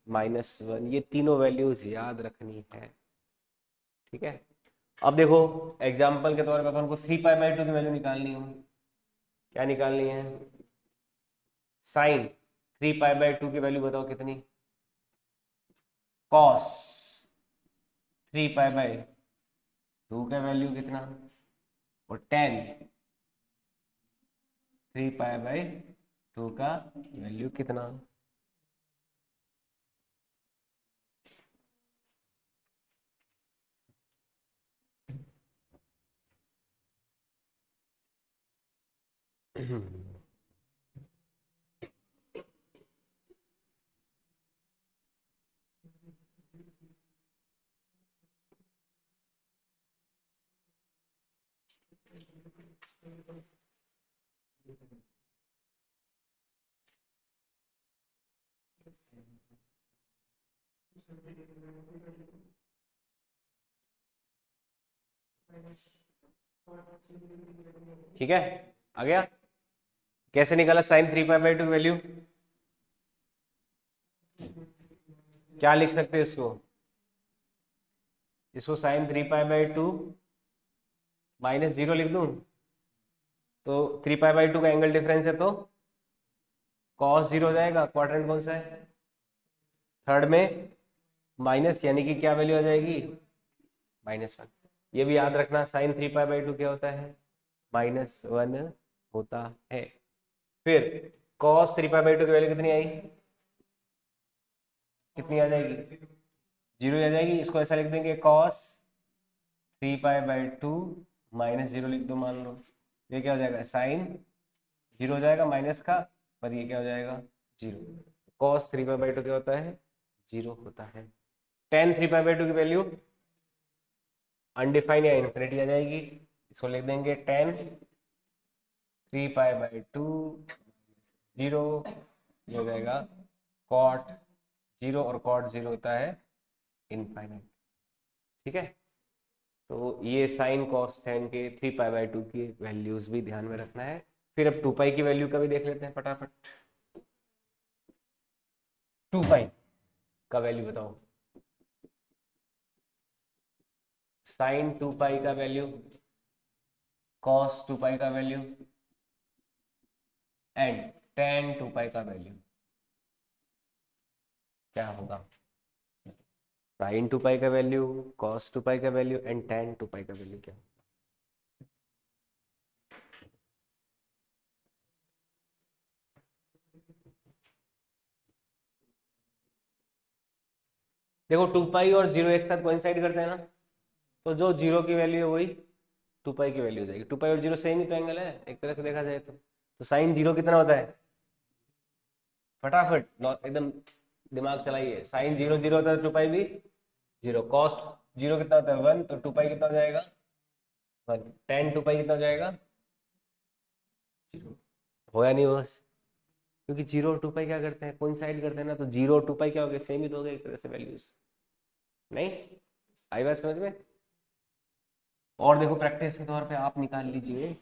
-1। ये तीनों वैल्यूज याद रखनी है। ठीक है, अब देखो एग्जाम्पल के तौर पर अपन को 3π/2 की वैल्यू निकालनी हो। क्या निकालनी है, साइन 3π/2 की वैल्यू बताओ कितनी, कॉस 3π/2 का वैल्यू कितना, और टेन 3π/2 का वैल्यू कितना। ठीक है, आ गया। कैसे निकाला साइन 3π/2 वैल्यू, क्या लिख सकते हैं इसको, इसको साइन 3π/2 -0 लिख दूं, तो 3π/2 का एंगल डिफरेंस है, तो cos 0 हो जाएगा। क्वाड्रेंट कौन सा है, थर्ड में, माइनस यानी कि क्या वैल्यू आ जाएगी, -1। ये भी याद रखना, साइन 3π/2 क्या होता है, -1 होता है। फिर cos 3π/2 की वैल्यू कितनी आई, कितनी आ जाएगी, 0 आ जाएगी। इसको ऐसा लिख देंगे cos 3π/2 -0 लिख दो, मान लो ये क्या हो जाएगा, साइन 0 हो जाएगा माइनस का, पर ये क्या हो जाएगा, 0। cos 3π/2 क्या होता है, 0 होता है। tan 3π/2 की वैल्यू अनडिफाइंड या इन्फिनिटी आ जाएगी। इसको लिख देंगे tan 3π/2 0, ये हो जाएगा cot 0, और cot 0 होता है इनफाइनाइट। ठीक है, तो ये साइन कॉस tan के 3π/2 की वैल्यूज भी ध्यान में रखना है। फिर अब 2π की वैल्यू का भी देख लेते हैं फटाफट। 2π का वैल्यू बताओ, साइन 2π का वैल्यू, कॉस 2π का वैल्यू, एंड tan 2π का वैल्यू क्या होगा, साइन 2π का वैल्यू, कॉस 2π का वैल्यू एंड tan 2π का वैल्यू क्या होगा। देखो 2π और 0 एक साथ कोइंसाइड करते हैं ना, तो जो 0 की वैल्यू है वही 2π की वैल्यू हो जाएगी। 2π और 0 सेम ही तो एंगल है एक तरह से देखा जाए तो साइन 0 कितना होता है, फटाफट एकदम दिमाग चलाइए, साइन 0 0 होता है, 2π भी 0, कॉस्ट 0 कितना होता है 1, तो 2π कितना हो जाएगा 1, tan 2π कितना हो जाएगा 0। होया नहीं बस, क्योंकि 0 और 2π क्या करते हैं, कोइंसाइड करते हैं ना, तो 0 और 2π क्या हो गए, सेम ही तो हो गए एक तरह से वैल्यूज। नहीं आई बात समझ में। और देखो प्रैक्टिस के तौर पे आप निकाल लीजिए,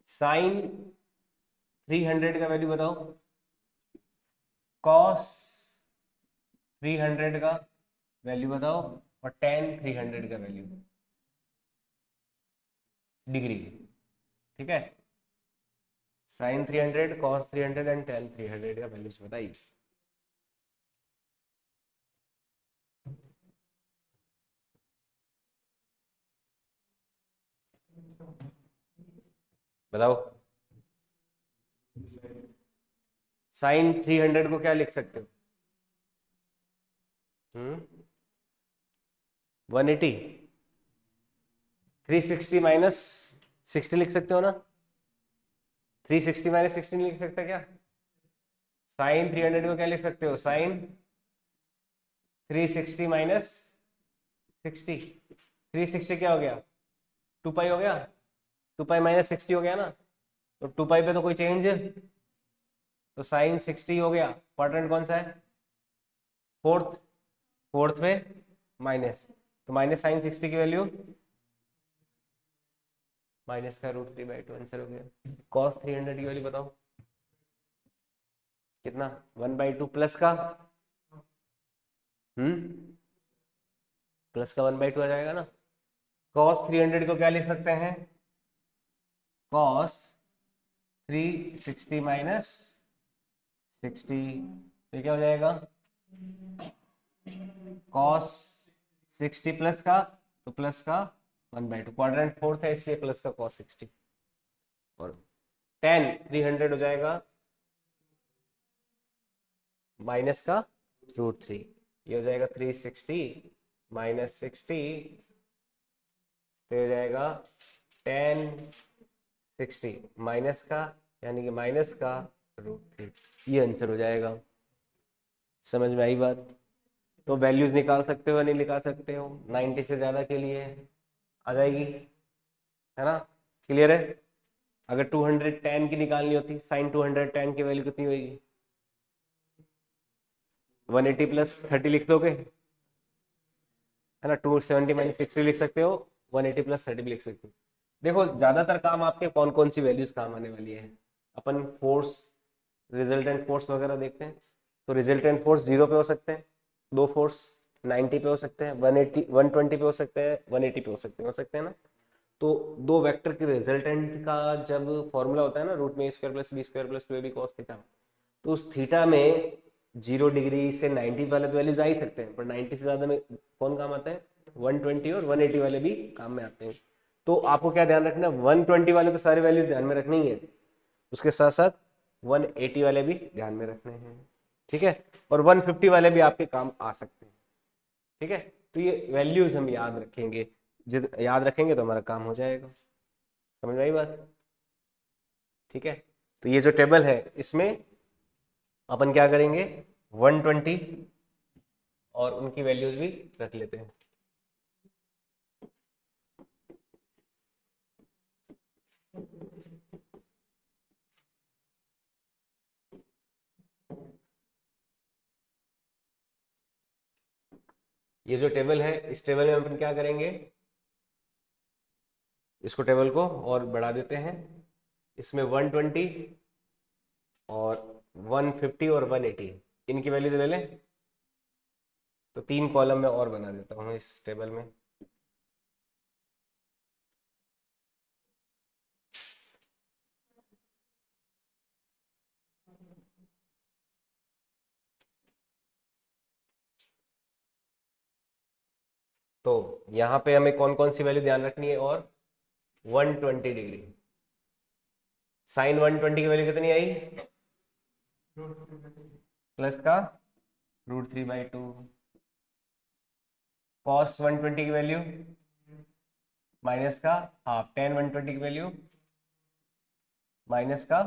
साइन 300 का वैल्यू बताओ, कॉस 300 का वैल्यू बताओ, और tan 300 का वैल्यू, डिग्री। ठीक है, साइन 300, कॉस 300 एंड tan 300 का वैल्यूज बताइए। बताओ, साइन 300 को क्या लिख सकते हो, 180, 360 माइनस 60 लिख सकते हो ना? 360 माइनस 16 लिख सकते हैं क्या? साइन 300 को क्या लिख सकते हो? Sign 360 minus 60। 360 क्या हो गया? 2 पाई हो गया। 2 पाई माइनस 60 हो गया ना? तो 2 पाई पे तो कोई चेंज, तो साइन 60 हो गया। क्वाड्रेंट कौन सा है? फोर्थ। फोर्थ में माइनस, तो माइनस साइन 60 की वैल्यू माइनस का √3/2 आंसर हो गया। कॉस 300 की वैल्यू बताओ कितना? 1/2 प्लस का प्लस का 1/2 आ जाएगा ना? कॉस 300 को क्या लिख सकते हैं? कॉस 360 माइनस 60, ये क्या हो जाएगा? कॉस 60 प्लस का, तो प्लस का 1/2, क्वाड्रेंट फोर्थ है इसलिए प्लस का कॉस 60, और टेन 300 हो जाएगा माइनस का √3। ये हो जाएगा 360 माइनस 60, तो हो जाएगा 1060 माइनस का, यानी कि माइनस का √3। ये आंसर हो जाएगा। समझ में आई बात? तो वैल्यूज निकाल सकते हो, नहीं निकाल सकते हो? 90 से ज्यादा के लिए आ जाएगी, है ना? क्लियर है? अगर 210 की निकालनी होती, साइन 210 की वैल्यू कितनी होगी? 180 प्लस 30 लिख दोगे, है ना? 270 माइनस 60 लिख सकते हो, 180 प्लस 30 भी लिख सकते हो। देखो ज्यादातर काम आपके कौन कौन सी वैल्यूज काम आने वाली है? अपन फोर्स, रिजल्टेंट फोर्स वगैरह देखते हैं। तो रिजल्टेंट फोर्स 0 पे हो सकते हैं, दो फोर्स 90 पे हो सकते हैं, 180 120 पे हो सकते हैं, 180 पे हो सकते हैं ना? तो दो वेक्टर के रिजल्टेंट का जब फॉर्मूला होता है ना, √में² plus b² plus 2ab cos theta, तो उस थीटा में 0 डिग्री से 90 वाले तो वैल्यूज आ ही सकते हैं, पर 90 से ज्यादा में कौन काम आता है? 120 और 180 वाले भी काम में आते हैं। तो आपको क्या ध्यान रखना? 120 वाले तो सारे वैल्यूज ध्यान में रखनी ही है, उसके साथ साथ 180 वाले भी ध्यान में रखने हैं, ठीक है? और 150 वाले भी आपके काम आ सकते हैं, ठीक है? तो ये वैल्यूज हम याद रखेंगे, जिद याद रखेंगे तो हमारा काम हो जाएगा। समझ में आई बात? ठीक है, तो ये जो टेबल है इसमें अपन क्या करेंगे? 120 और उनकी वैल्यूज भी रख लेते हैं। ये जो टेबल है, इस टेबल में अपन क्या करेंगे? इसको टेबल को और बढ़ा देते हैं। इसमें 120 और 150 और 180 इनकी वैल्यूज ले लें, तो 3 कॉलम में और बना देता हूँ इस टेबल में। तो यहाँ पे हमें कौन कौन सी वैल्यू ध्यान रखनी है? और 120 डिग्री, साइन 120 की वैल्यू कितनी आई? प्लस का √3/2। कॉस 120 की वैल्यू माइनस का हाफ, टेन 120 की वैल्यू माइनस का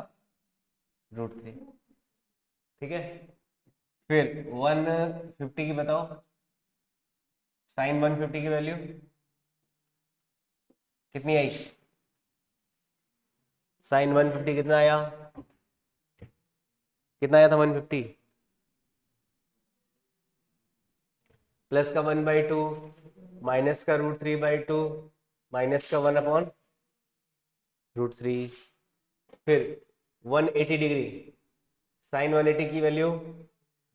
√3, ठीक है? फिर 150 की बताओ, साइन 150 की वैल्यू कितनी आई? साइन 150 कितना आया? कितना आया था 150? प्लस का 1/2 माइनस का √3/2 माइनस का 1/√3। फिर 180 डिग्री, साइन 180 की वैल्यू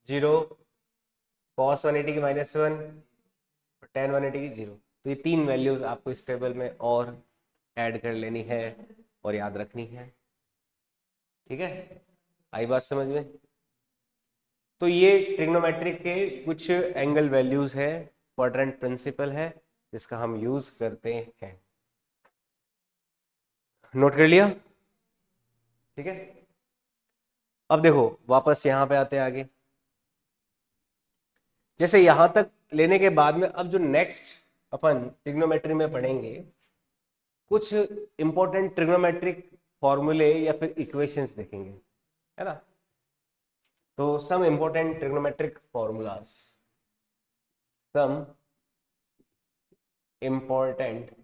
0, कॉस 180 की -1, टेन 180 की 0। तो ये तीन वैल्यूज आपको इस टेबल में और ऐड कर लेनी है और याद रखनी है, ठीक है? आई बात समझ में? तो ये ट्रिग्नोमेट्रिक के कुछ एंगल वैल्यूज है, क्वाड्रेंट प्रिंसिपल है जिसका हम यूज करते हैं। नोट कर लिया? ठीक है, अब देखो वापस यहाँ पे आते हैं आगे। जैसे यहां तक लेने के बाद में अब जो नेक्स्ट अपन ट्रिग्नोमेट्री में पढ़ेंगे कुछ इंपॉर्टेंट ट्रिग्नोमेट्रिक फॉर्मूले या फिर इक्वेशंस देखेंगे, है ना। तो some important trigonometric formulas, some important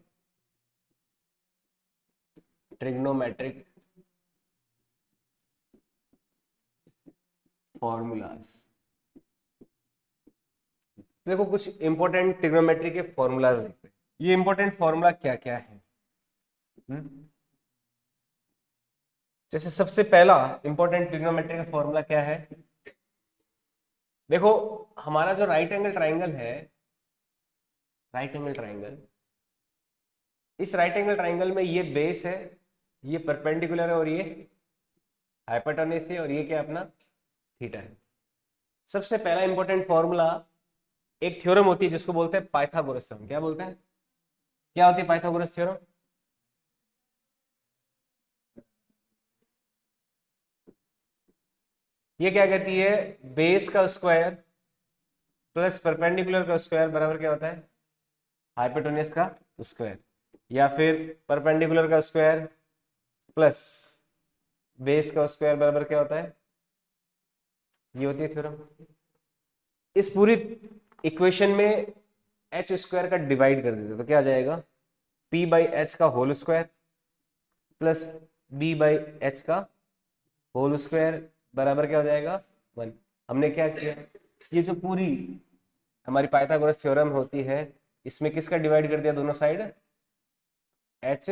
trigonometric formulas. देखो कुछ इंपॉर्टेंट ट्रिग्नोमेट्री के फॉर्मूलाज देखते हैं। ये इंपॉर्टेंट फॉर्मूला क्या क्या है? जैसे सबसे पहला इंपॉर्टेंट ट्रिग्नोमेट्री का फॉर्मूला क्या है? देखो हमारा जो राइट एंगल ट्राइंगल है, राइट एंगल ट्राइंगल, इस राइट एंगल ट्राइंगल में ये बेस है, ये परपेंडिकुलर है और ये हाइपोटेन्यूज है और ये क्या अपना थीटा है। सबसे पहला इंपॉर्टेंट फॉर्मूला, एक थ्योरम होती है जिसको बोलते हैं पाइथागोरस थ्योरम। क्या बोलते हैं? क्या होती है पाइथागोरस थ्योरम? ये क्या कहती है? बेस का स्क्वायर प्लस परपेंडिकुलर का स्क्वायर बराबर क्या होता है? हाइपोटेन्यूज का स्क्वायर, या फिर परपेंडिकुलर का स्क्वायर प्लस बेस का स्क्वायर बराबर क्या होता है? ये होती है थ्योरम। इस पूरी इक्वेशन में एच स्क्वायर का डिवाइड कर देते तो क्या आ जाएगा? पी बाई एच का whole square plus B by H का होल स्क्वायर बराबर क्या हो जाएगा? 1। हमने क्या किया, ये जो पूरी हमारी पाइथागोरस थ्योरम होती है इसमें किसका डिवाइड कर दिया? दोनों साइड एच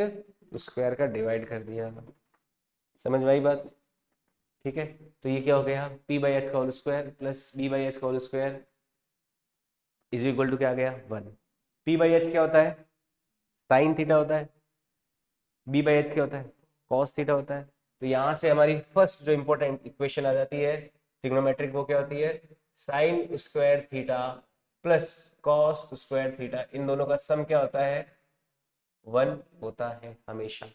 स्क्वायर का डिवाइड कर दिया। समझ में आई बात? ठीक है, तो ये क्या हो गया? पी बाई एच का whole square plus B by H का whole square is equal to क्या आ गया? 1। पी बाई एच क्या होता है? साइन थीटा होता है। बी बाई एच क्या होता है? कॉस थीटा होता है। तो यहाँ से हमारी फर्स्ट जो इंपॉर्टेंट इक्वेशन आ जाती है ट्रिग्नोमेट्रिक, वो क्या होती है? Sine square theta plus cos square theta, इन दोनों का सम क्या होता है? 1 होता है हमेशा।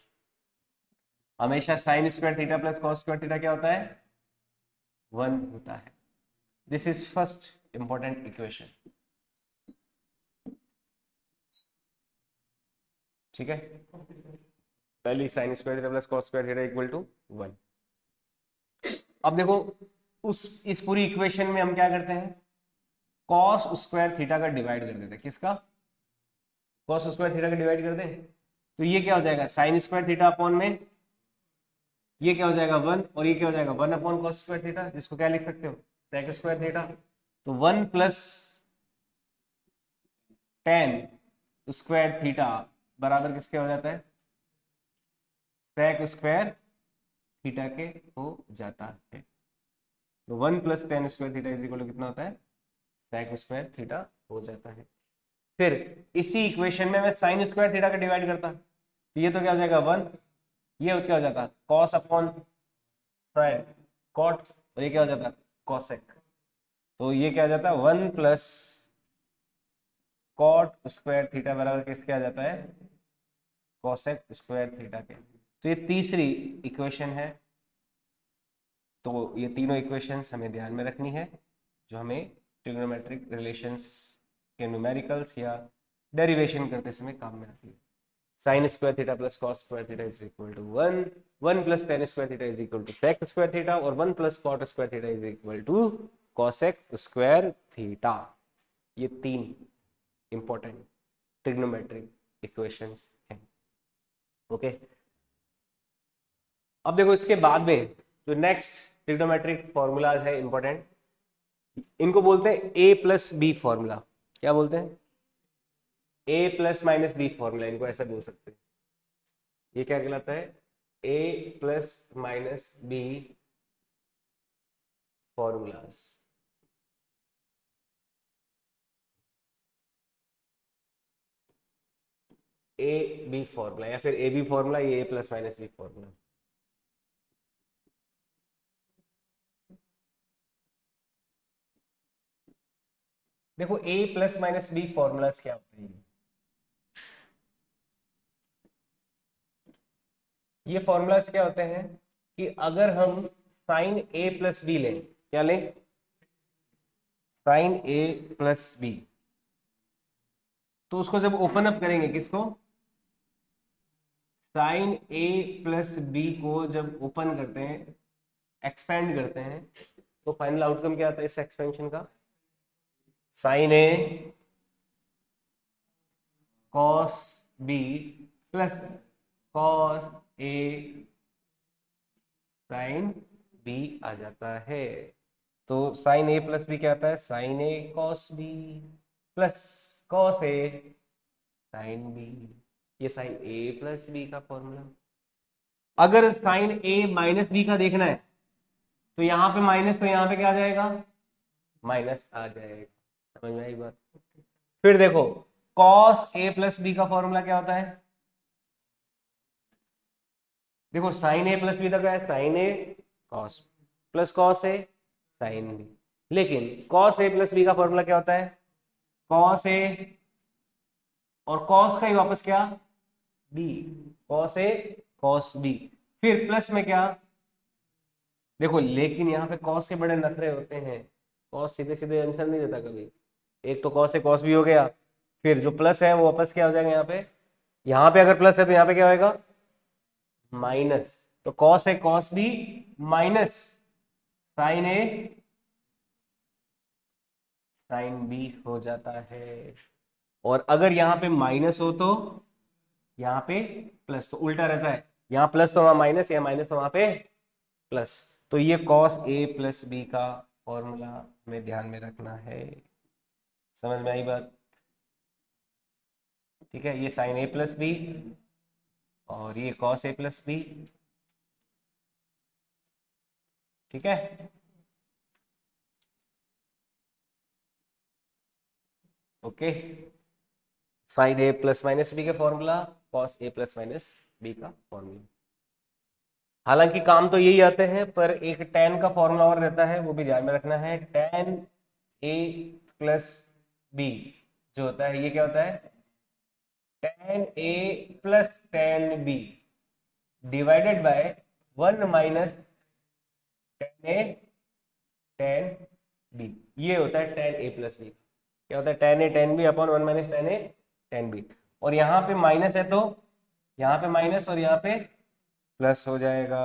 हमेशा sine square theta plus cos square theta क्या होता है? 1 होता है। This is first important equation. ठीक है, पहली sine square theta plus cos square theta equal to 1। अब देखो उस इस पूरी इक्वेशन में हम क्या करते हैं? कॉस स्क्वायर थीटा का डिवाइड कर देते हैं। किसका? कॉस स्क्वायर थीटा का डिवाइड कर दें तो ये क्या हो जाएगा? साइन स्क्वायर थीटा अपॉन में ये क्या हो जाएगा? 1, और ये क्या हो जाएगा? 1 अपॉन कॉस स्क्वायर थीटा, जिसको क्या लिख सकते हो? Sec square theta. तो 1 प्लस टेन स्क्वायर थीटा बराबर किसके हो जाता है? सेक स्क्वायर थीटा के हो जाता है। तो 1 plus tan square theta is equal to कितना होता है? सेक स्क्वायर थीटा हो जाता है। फिर इसी इक्वेशन में मैं साइन स्क्वायर थीटा का डिवाइड करता तो ये तो क्या हो जाएगा? 1। ये क्या हो जाता? कॉस अपॉन साइन कॉट, और ये क्या हो जाता? कॉसेक। तो ये क्या हो जाता है? 1 प्लस कॉट स्क्वायर थीटा बराबर किसके आ जाता है? कॉसेक स्क्वायर थीटा के। तो ये तीसरी इक्वेशन है। तो ये तीनों इक्वेशंस हमें ध्यान में रखनी है जो हमें ट्रिग्नोमेट्रिक रिलेशंस के न्यूमेरिकल्स या डेरिवेशन करते समय काम में आती है। Sine square theta plus cos square theta is equal to 1, 1 plus tan square theta is equal to sec square theta, और 1 plus cot square theta is equal to cosec square theta. ये तीन important trigonometric equations हैं। Okay, अब देखो इसके बाद में जो नेक्स्ट ट्रिग्नोमेट्रिक फॉर्मूलाज है इंपॉर्टेंट, इनको बोलते हैं ए प्लस बी फॉर्मूला। क्या बोलते हैं? A plus minus B formula, इनको ऐसा बोल सकते हैं। ये क्या कहलाता है? A plus minus B formulas. A B formula या फिर ए बी फॉर्मूला, ये A plus minus B formula. देखो A plus minus B formulas क्या होते हैं? ये फॉर्मूलाज क्या होते हैं कि अगर हम साइन ए प्लस बी लें, क्या लें? साइन ए प्लस बी, तो उसको जब ओपन अप करेंगे, किसको, साइन ए प्लस बी को जब ओपन करते हैं, एक्सपेंड करते हैं, तो फाइनल आउटकम क्या आता है इस एक्सपेंशन का, sign A cos B plus cos A sine B आ जाता है। तो साइन ए प्लस बी क्या आता है, sine A cos B plus cos A sine B, ये साइन ए प्लस बी का फॉर्मूला। अगर साइन ए माइनस बी का देखना है, तो यहां पे माइनस, तो यहां पे क्या आ जाएगा, माइनस आ जाएगा। समझ में आई बात। फिर देखो कॉस ए प्लस बी का फॉर्मूला क्या होता है, देखो साइन ए प्लस बी का क्या है, sine A cos plus cos A sine B, लेकिन कॉस ए प्लस बी का फॉर्मूला क्या होता है, कॉस ए और कॉस का ही वापस क्या, B, cos A cos B, फिर प्लस में क्या, देखो लेकिन यहाँ पे कॉस के बड़े नखरे होते हैं, कॉस सीधे सीधे आंसर नहीं देता कभी, एक तो कॉस से कॉस भी हो गया, फिर जो प्लस है वो वापस क्या हो जाएगा, यहाँ पे अगर प्लस है तो यहाँ पे क्या होएगा, माइनस, तो कॉस है cos B minus sine A sine B हो जाता है। और अगर यहाँ पे माइनस हो तो यहाँ पे प्लस, तो उल्टा रहता है, यहाँ प्लस तो वहां माइनस, या माइनस तो वहां पे प्लस, तो ये कॉस ए प्लस बी का फॉर्मूला हमें ध्यान में रखना है। समझ में आई बात, ठीक है, ये साइन ए प्लस बी और ये कॉस ए प्लस बी, ठीक है। ओके, साइन ए प्लस माइनस बी का formula, cos A plus minus B का फॉर्मूला। हालांकि काम तो यही आते हैं, पर एक tan का फॉर्मूला और रहता है, वो भी ध्यान में रखना है, tan a प्लस बी जो होता है, ये क्या होता है, tan a plus tan b divided by 1 minus tan a tan b, ये होता है tan a प्लस बी। क्या होता है, tan a tan b upon 1 minus tan a tan b, और यहाँ पे माइनस है तो यहाँ पे माइनस और यहाँ पे प्लस हो जाएगा।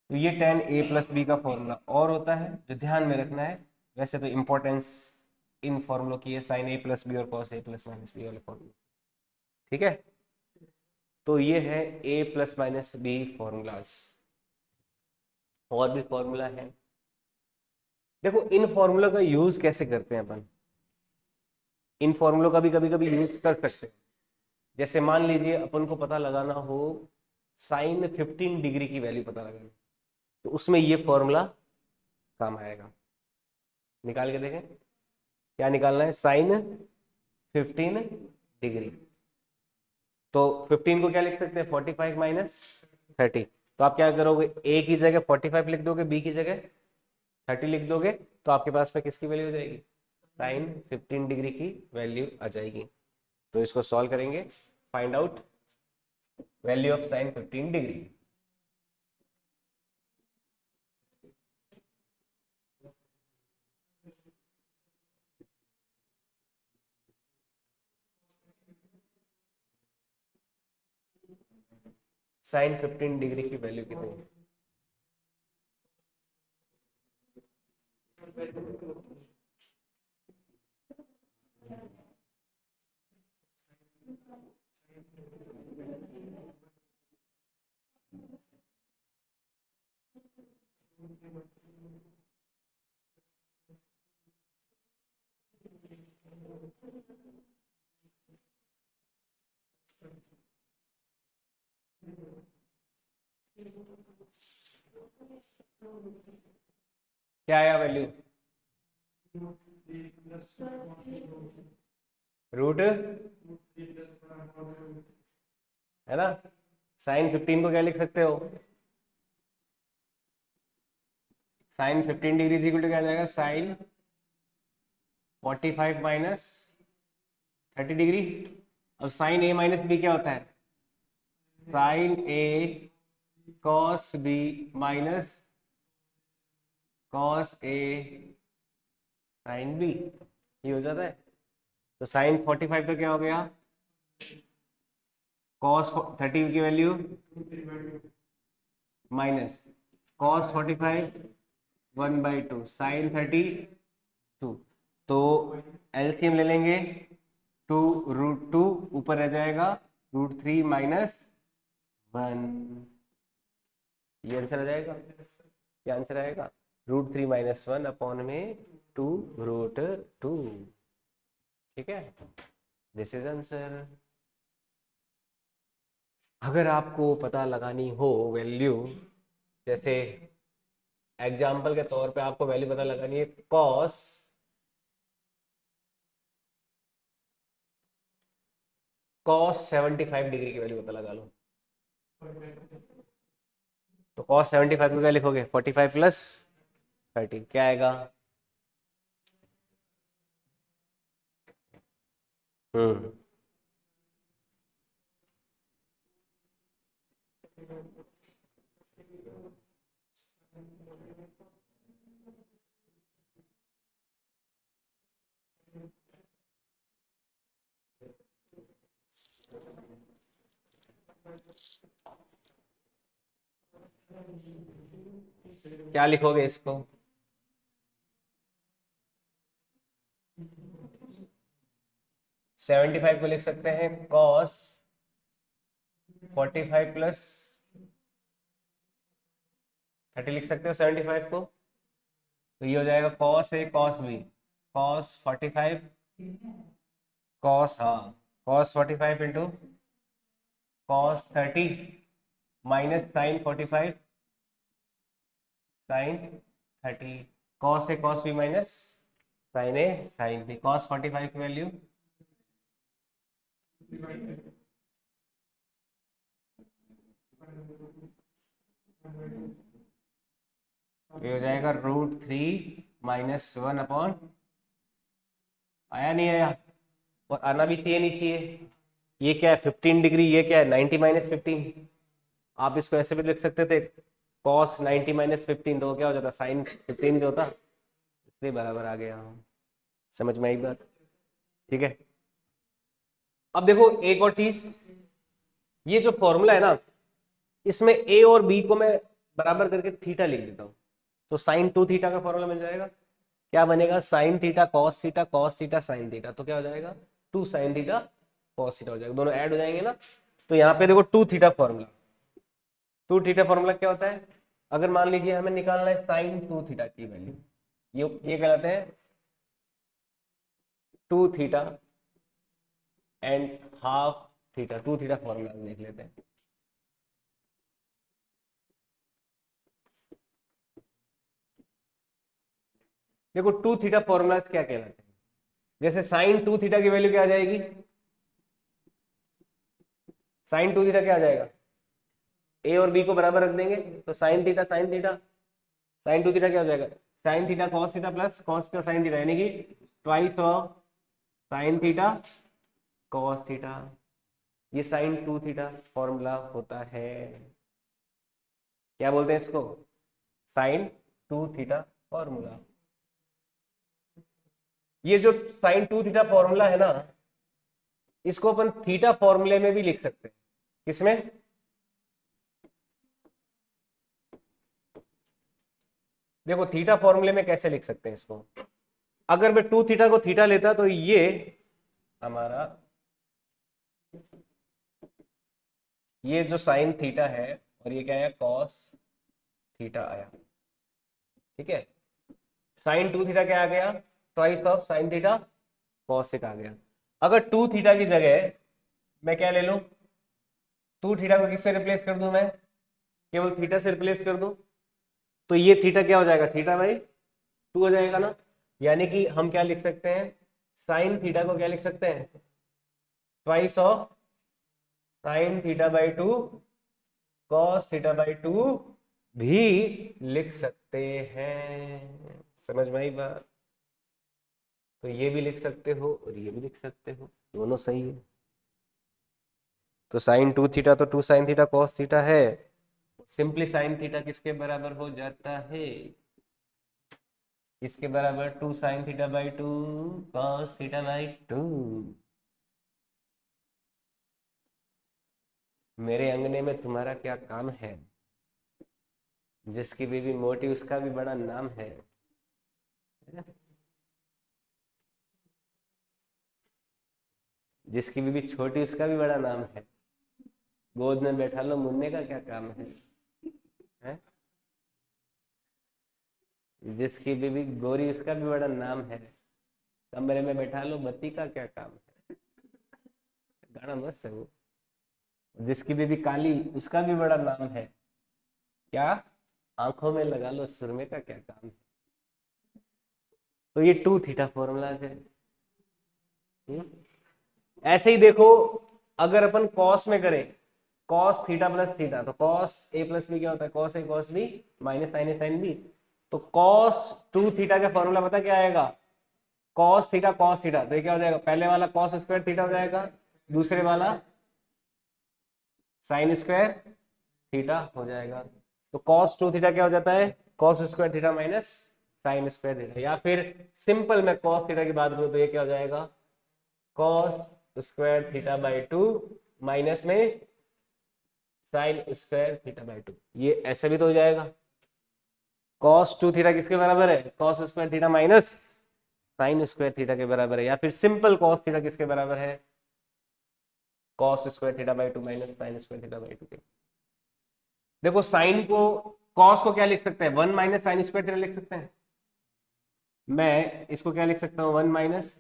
तो ये tan a प्लस बी का फॉर्मूला और होता है जो ध्यान में रखना है। वैसे तो इंपॉर्टेंस इन फॉर्मूलों की है, साइन ए प्लस बी और cos A plus minus B वाले फॉर्मूले, ठीक है। तो ये है A plus minus B formulas. और भी फॉर्मूला है, देखो इन फॉर्मूला का यूज कैसे करते हैं अपन, इन फॉर्मूलों का भी कभी कभी यूज कर सकते हैं। जैसे मान लीजिए अपन को पता लगाना हो साइन 15 डिग्री की वैल्यू पता लगाना, तो उसमें ये फॉर्मूला काम आएगा। निकाल के देखें, क्या निकालना है, साइन 15 डिग्री, तो 15 को क्या लिख सकते हैं, 45 माइनस 30, तो आप क्या करोगे, ए की जगह 45 लिख दोगे, बी की जगह 30 लिख दोगे, तो आपके पास में किसकी वैल्यू हो जाएगी, साइन 15 डिग्री की वैल्यू आ जाएगी। तो इसको सॉल्व करेंगे, find out value of sine 15 degree. Sine 15 degree की वैल्यू कितनी है, क्या आया वैल्यू, रूट है ना। साइन 15 को क्या लिख सकते हो, sine 15 degree is equal to क्या आ जाएगा, साइन 45 माइनस 30 डिग्री। अब साइन ए माइनस बी क्या होता है, sine A cos B minus cos A sine B, ये हो जाता है। तो साइन 45 का क्या हो गया, कॉस 30 की वैल्यू माइनस कॉस 45 1/2 साइन 32। तो एलसीएम ले लेंगे, 2√2 ऊपर रह जाएगा √3 माइनस 1, ये आंसर आ जाएगा। ये आंसर आएगा √3 माइनस 1 अपॉन में 2√2। ठीक है, दिस इज आंसर। अगर आपको पता लगानी हो वैल्यू, जैसे एग्जाम्पल के तौर पे आपको वैल्यू पता लगानी है कॉस 75 डिग्री की वैल्यू पता लगा लो। तो कॉस 75 को क्या लिखोगे, 45 प्लस 30 क्या आएगा। हम्म, क्या लिखोगे इसको, 75 को लिख सकते हैं कॉस 45 प्लस 30 लिख सकते हो 75 को। तो ये हो जाएगा cos A cos B, cos 45 cos, हाँ cos 45 into cos 30 minus sine 45 sine 30, cos A cos B minus sine A sine B, cos 45 की वैल्यू ये हो जाएगा √3 माइनस 1 अपॉन, आया नहीं आया, और आना भी चाहिए नहीं चाहिए। ये क्या है 15 डिग्री, ये क्या है 90 माइनस 15। आप इसको ऐसे भी लिख सकते थे कॉस 90 माइनस 15, तो क्या हो जाता साइन 15 जो होता, इसलिए बराबर आ गया। समझ में आई बात, ठीक है। अब देखो एक और चीज, ये जो फॉर्मूला है ना, इसमें ए और बी को मैं बराबर करके थीटा लिख देता हूँ, तो साइन 2 थीटा का फॉर्मूला मिल जाएगा। क्या बनेगा, sign theta cos theta sine theta, तो क्या हो जाएगा 2 साइन थीटा कॉस थीटा हो जाएगा, दोनों ऐड हो जाएंगे ना। तो यहाँ पे देखो 2 थीटा फॉर्मूला, 2 थीटा फॉर्मूला क्या होता है, अगर मान लीजिए हमें निकालना है साइन 2 थीटा की वैल्यू, ये कहलाते हैं 2 theta and half theta, 2 theta formula देख लेते हैं। देखो 2 थीटा फॉर्मूला क्या कहलाते हैं, जैसे साइन 2 थीटा की वैल्यू क्या आ जाएगी, साइन 2 थीटा क्या आ जाएगा, ए और बी को बराबर रख देंगे, तो साइन थीटा साइन 2 थीटा क्या हो जाएगा, sign theta cos theta plus cos theta sine theta, यानी कि twice of sine theta cos theta, ये साइन 2 थीटा फॉर्मूला होता है। क्या बोलते हैं इसको, साइन 2 थीटा फॉर्मूला। ये जो साइन 2 थीटा फॉर्मूला है ना, इसको अपन थीटा फॉर्मूले में भी लिख सकते हैं। किसमें, देखो थीटा फॉर्मूले में कैसे लिख सकते हैं इसको, अगर मैं 2 थीटा को थीटा लेता तो ये हमारा, ये जो साइन थीटा है और ये क्या है कॉस थीटा आया, ठीक है। साइन 2 थीटा क्या आ गया, twice of sine theta cos theta आ गया। अगर 2 थीटा की जगह मैं क्या ले लूं, 2 थीटा को किससे रिप्लेस कर दूं, मैं केवल थीटा से रिप्लेस कर दूं, तो ये थीटा क्या हो जाएगा, थीटा बाई 2 हो जाएगा ना। यानी कि हम क्या लिख सकते हैं, साइन थीटा को क्या लिख सकते हैं, twice of sine theta by 2 cos theta by 2 भी लिख सकते हैं। समझ में आई बात, तो ये भी लिख सकते हो और ये भी लिख सकते हो, दोनों सही है। तो साइन 2 थीटा तो 2 साइन थीटा कॉस थीटा है, सिंपली साइन थीटा किसके बराबर हो जाता है, इसके बराबर 2 sin θ/2 cos θ/2। मेरे अंगने में तुम्हारा क्या काम है, जिसकी बीवी मोटी उसका भी बड़ा नाम है। जिसकी बीवी छोटी उसका भी बड़ा नाम है। गोद में बैठा लो मुन्ने का क्या काम है? जिसकी बीवी गोरी उसका भी बड़ा नाम है। कमरे में बैठा लो बत्ती का क्या काम है? गाना मस्त है वो। जिसकी बीवी काली उसका भी बड़ा नाम है। क्या? आंखों में लगा लो सुरमे का क्या काम है? तो ये 2θ फॉर्मूलाज है। हम्म? ऐसे ही देखो, अगर अपन कॉस में करें, कॉस थीटा प्लस थीटा, तो कॉस ए प्लस बी क्या होता है? Cos A cos B minus sine A sine B. तो कॉस 2θ का फॉर्मूला पता क्या आएगा? कॉस थीटा कॉस थीटा, तो ये क्या हो जाएगा? पहले वाला कॉस स्क्वायर थीटा हो जाएगा, दूसरे वाला साइन स्क्वायर थीटा हो जाएगा। तो कॉस 2θ क्या हो जाता है? Cos square theta minus sign square theta. या फिर सिंपल में कॉस थीटा की बात करूं तो ये क्या हो जाएगा? कॉस स्क्वायर थीटा/2 माइनस में साइन स्क्वायर थीटा/2। ये ऐसे भी तो हो जाएगा। कॉस 2θ किसके बराबर है? Cos square theta minus sign square theta के बराबर है। या फिर सिंपल कॉस थीटा किसके बराबर है? Cos square थीटा/2 minus sign square थीटा/2 के। देखो साइन को, कॉस को क्या लिख सकते हैं? 1 माइनस साइन स्क्वायर थीटा लिख सकते हैं। मैं इसको क्या लिख सकता हूँ? 1 माइनस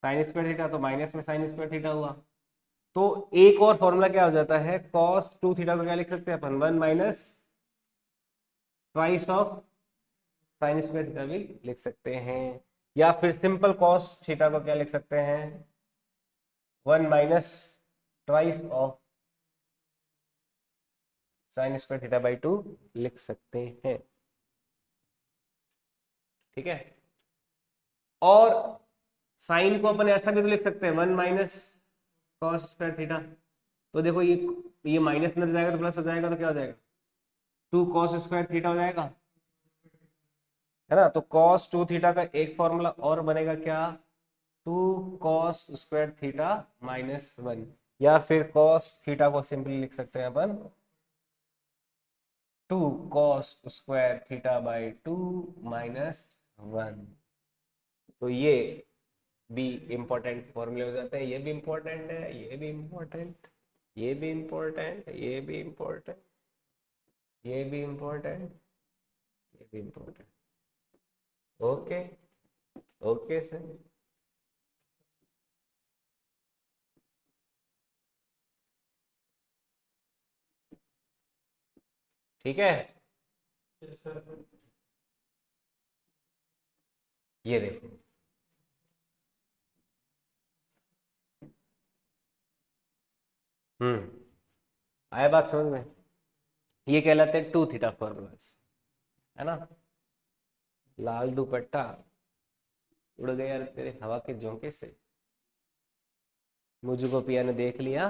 साइन स्क्वायर थीटा, तो माइनस में साइन स्क्वायर थीटा हुआ। तो एक और फॉर्मूला क्या हो जाता है? कॉस 2θ को क्या लिख सकते हैं अपन? 1 minus twice of sine square theta भी लिख सकते हैं। या फिर सिंपल कॉस थीटा को क्या लिख सकते हैं? 1 minus twice of sine square theta लिख सकते हैं। ठीक है। और साइन को अपन ऐसा भी तो लिख सकते हैं, 1 माइनस कॉस स्क्वायर थीटा। तो देखो ये माइनस अंदर जाएगा तो प्लस हो जाएगा, तो क्या हो जाएगा? 2 कॉस स्क्वायर थीटा हो जाएगा, है ना? तो कॉस 2θ का एक फॉर्मूला और बनेगा क्या? 2 कॉस स्क्वायर थीटा माइनस 1। या फिर कॉस थीटा को सिंपली लिख सकते हैं अपन 2 कॉस स्क्वायर थीटा/2 माइनस 1। तो ये भी इंपॉर्टेंट फॉर्मूले हो जाते हैं। ये भी इंपॉर्टेंट है, ये भी इंपॉर्टेंट, ये भी इंपॉर्टेंट, ये भी इंपॉर्टेंट, ये भी इंपॉर्टेंट, ये भी इंपॉर्टेंट। ओके। Okay sir. ठीक है। ये देखो, आया बात समझ में? ये कहलाते हैं 2θ फॉर्मूलाज, है ना? लाल दुपट्टा उड़ गया तेरे हवा के झोंके से, मुझको पिया ने देख लिया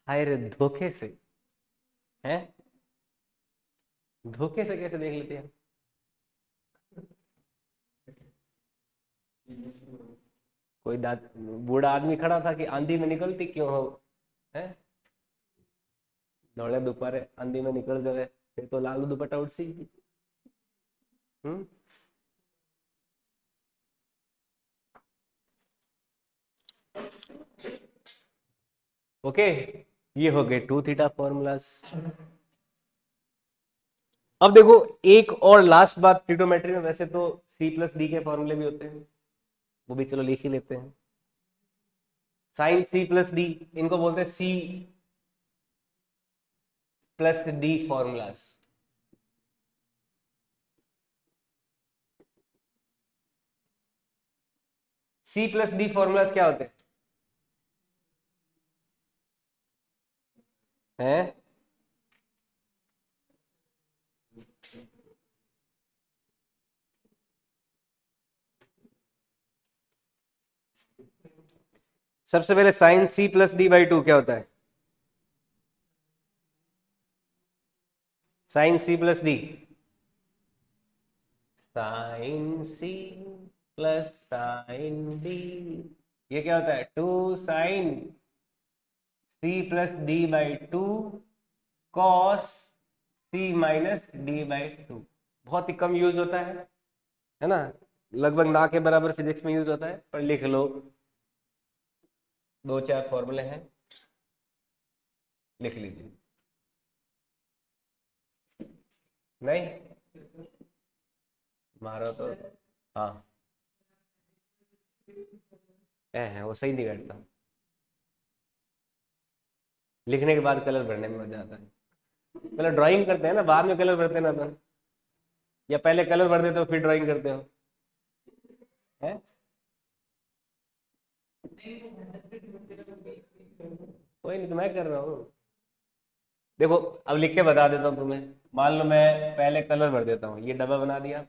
हाय रे धोखे से। है? धोखे से कैसे देख लेते हैं? कोई बूढ़ा आदमी खड़ा था कि आंधी में निकलती क्यों हो? है? दौड़े दोपहर आंधी में निकल जाए फिर तो लालू दुपट्टा उड़ सी। हम्म। ओके। ये हो गए 2θ फॉर्मूलाज। अब देखो, एक और लास्ट बात ट्रिग्नोमेट्री में, वैसे तो C+D के फॉर्मूले भी होते हैं, वो भी चलो लिख ही लेते हैं। साइन C+D, इनको बोलते हैं C+D फॉर्मूलाज। C+D फॉर्मूलाज क्या होते हैं? सबसे पहले साइन C+D/2 क्या होता है? Sine C+D sine C plus sine D, ये क्या होता है 2 sin c plus D by 2 cos c minus D by 2। बहुत ही कम यूज होता है ना, लगभग ना के बराबर फिजिक्स में यूज होता है, पर लिख लो, 2-4 फॉर्मूले हैं, लिख लीजिए। नहीं मारो तो, हाँ है वो सही नहीं बैठता, लिखने के बाद कलर भरने में मजा आता है। पहले ड्राइंग करते हैं ना, बाद में कलर भरते हैं ना अपन, या पहले कलर भर देते हो फिर ड्राइंग करते हो है? कोई नहीं, तो मैं कर रहा हूँ। देखो अब लिख के बता देता हूँ तुम्हें, मान लो मैं पहले कलर भर देता हूँ, ये डब्बा बना दिया,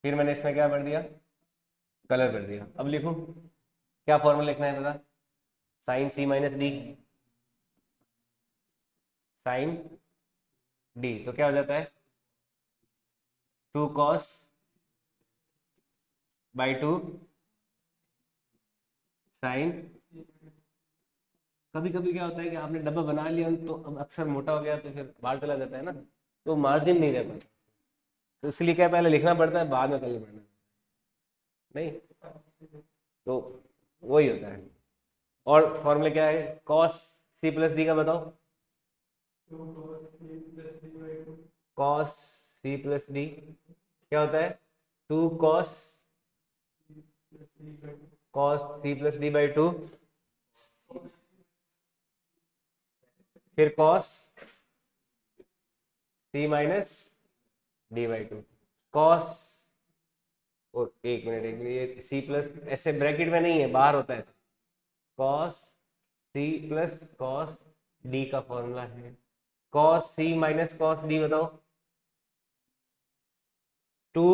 फिर मैंने इसमें क्या भर दिया, कलर भर दिया। अब लिखूं, क्या फॉर्मूला लिखना है बता, sign C minus D, sign D तो क्या हो जाता है 2 cos बाई 2 साइन। कभी कभी क्या होता है कि आपने डब्बा बना लिया तो अब अक्सर मोटा हो गया तो फिर बाहर चला जाता है ना, तो मार्जिन नहीं रहता, तो इसलिए क्या पहले लिखना पड़ता है बाद में कलर भरना, नहीं तो वही होता है। और फॉर्मूला क्या है कॉस सी प्लस डी का बताओ, कॉस सी प्लस डी क्या होता है 2 cos cos C plus D by 2, फिर cos C minus D by 2, cos, और एक मिनट ये सी प्लस ऐसे ब्रैकेट में नहीं है, बाहर होता है, cos C plus cos D का फॉर्मूला है cos C minus cos D, बताओ 2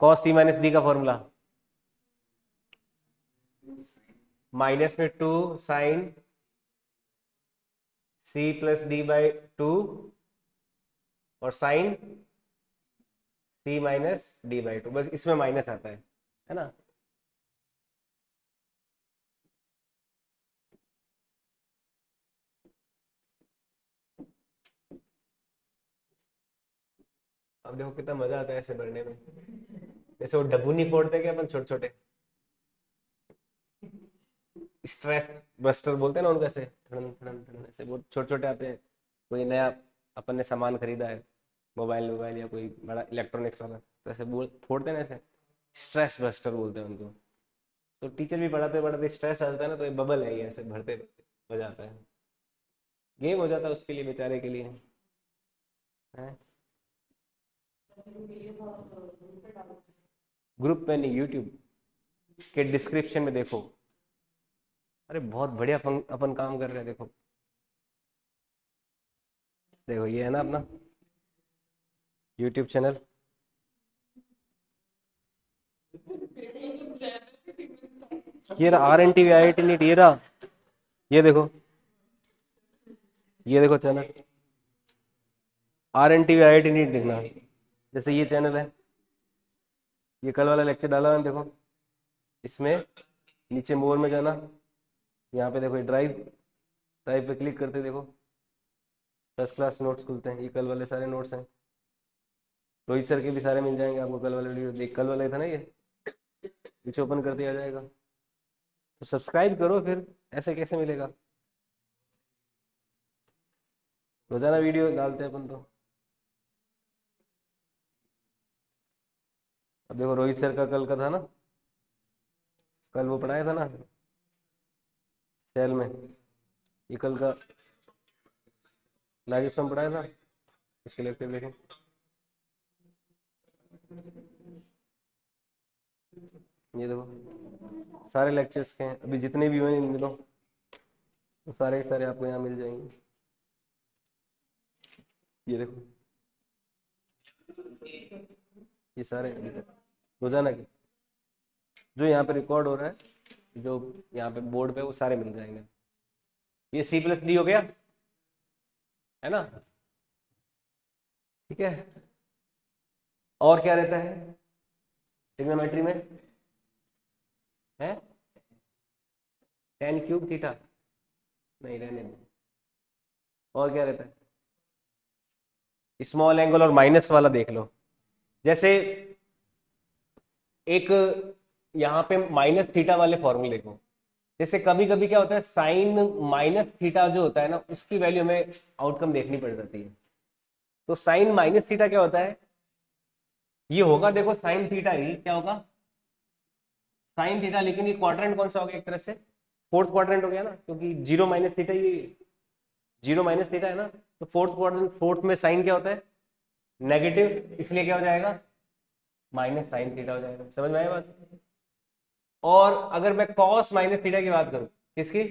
कॉस सी माइनस डी का फॉर्मूला, माइनस में 2 sine C plus D by 2 और sine C minus D by 2, बस इसमें माइनस आता है ना। अब देखो कितना मजा आता है ऐसे भरने में, जैसे वो डब्बू नहीं फोड़ते क्या अपन छोटे छोटे, स्ट्रेस बस्टर बोलते हैं ना उनको, ऐसे थड़न थड़न थड़न ऐसे बहुत छोटे छोटे आते हैं। कोई नया अपन ने सामान खरीदा है, मोबाइल मोबाइल या कोई बड़ा इलेक्ट्रॉनिक्स वाला, तो ऐसे बोल फोड़ते हैं ना ऐसे, स्ट्रेस बस्टर बोलते हैं उनको। तो टीचर भी पढ़ाते पढ़ाते स्ट्रेस आता है ना, तो ये बबल है, ये ऐसे भरते भरते मजा आता है, गेम हो जाता है उसके लिए बेचारे के लिए है। ग्रुप में नहीं, यूट्यूब के डिस्क्रिप्शन में देखो। अरे बहुत बढ़िया अपन काम कर रहे हैं, देखो देखो ये है ना अपना यूट्यूब चैनल, ये रहा R N T V I I T NEET, ये रहा, ये देखो, ये देखो channel R N T V I I T NEET देखना, जैसे ये चैनल है, ये कल वाला लेक्चर डाला मैंने देखो, इसमें नीचे मोर में जाना, यहाँ पे देखो ड्राइव, ड्राइव पे क्लिक करते देखो फर्स्ट क्लास नोट्स खुलते हैं, ये कल वाले सारे नोट्स हैं, रोहित सर के भी सारे मिल जाएंगे आपको, कल वाले वीडियो देख, कल वाला ही था ना ये, पीछे ओपन कर दिया जाएगा। तो सब्सक्राइब करो, फिर ऐसे कैसे मिलेगा, रोजाना वीडियो डालते हैं अपन तो। अब देखो रोहित सर का कल का था ना, कल वो पढ़ाया था ना सेल में, ये कल का लाइव सम पढ़ाया था, इसके लेक्चर देखें, ये देखो सारे लेक्चर्स के हैं अभी जितने भी हुए इनमें, तो सारे के सारे आपको यहाँ मिल जाएंगे, ये देखो ये सारे रोजाना के जो यहाँ पे रिकॉर्ड हो रहा है, जो यहाँ पे बोर्ड पे, वो सारे मिल जाएंगे। ये सी प्लस डी हो गया है ना, ठीक है। और क्या रहता है ट्रिग्नोमेट्री में? है टेन क्यूब थीटा, नहीं रहने दो। और क्या रहता है? स्मॉल एंगल और माइनस वाला देख लो। जैसे एक यहाँ पे माइनस थीटा वाले फॉर्मूले देखो। जैसे कभी कभी क्या होता है, साइन माइनस थीटा जो होता है ना, उसकी वैल्यू हमें आउटकम देखनी पड़ जाती है। तो साइन माइनस थीटा क्या होता है? ये होगा देखो साइन थीटा ही क्या होगा, साइन थीटा, लेकिन ये क्वाड्रेंट कौन सा हो गया एक तरह से? फोर्थ क्वाड्रेंट हो गया ना, क्योंकि जीरो माइनस थीटा, ये जीरो माइनस थीटा है ना। तो फोर्थ क्वाड्रेंट, फोर्थ में साइन क्या होता है? नेगेटिव, इसलिए क्या हो जाएगा? माइनस साइन थीटा हो जाएगा। समझ में आया बात? और अगर मैं कॉस माइनस थीटा की बात करूं, किसकी?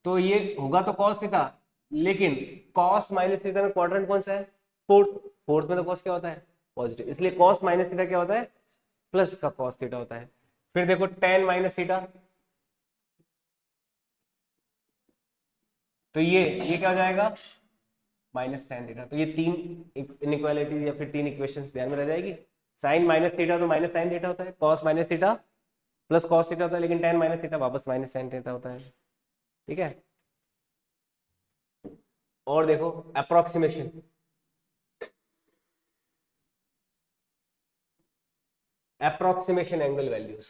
तो ये होगा तो कॉस थीटा, लेकिन कॉस माइनस थीटा में क्वाड्रेंट कौन सा है? फोर्थ। फोर्थ में तो कॉस क्या होता है? पॉजिटिव, इसलिए कॉस माइनस थीटा क्या होता है? प्लस का कॉस थीटा होता है। फिर देखो टेन माइनस थीटा, तो ये क्या हो जाएगा? Minus tan theta. तो ये तीन इनइक्वालिटीज या फिर तीन इक्वेशंस ध्यान में रह जाएगी। साइन माइनस थीटा तो माइनस साइन थीटा होता है, cos minus theta plus cos theta होता है, लेकिन टेन माइनस थीटा वापस माइनस टेन थीटा होता है। ठीक है। और देखो अप्रोक्सीमेशन, अप्रोक्सीमेशन एंगल वैल्यूज।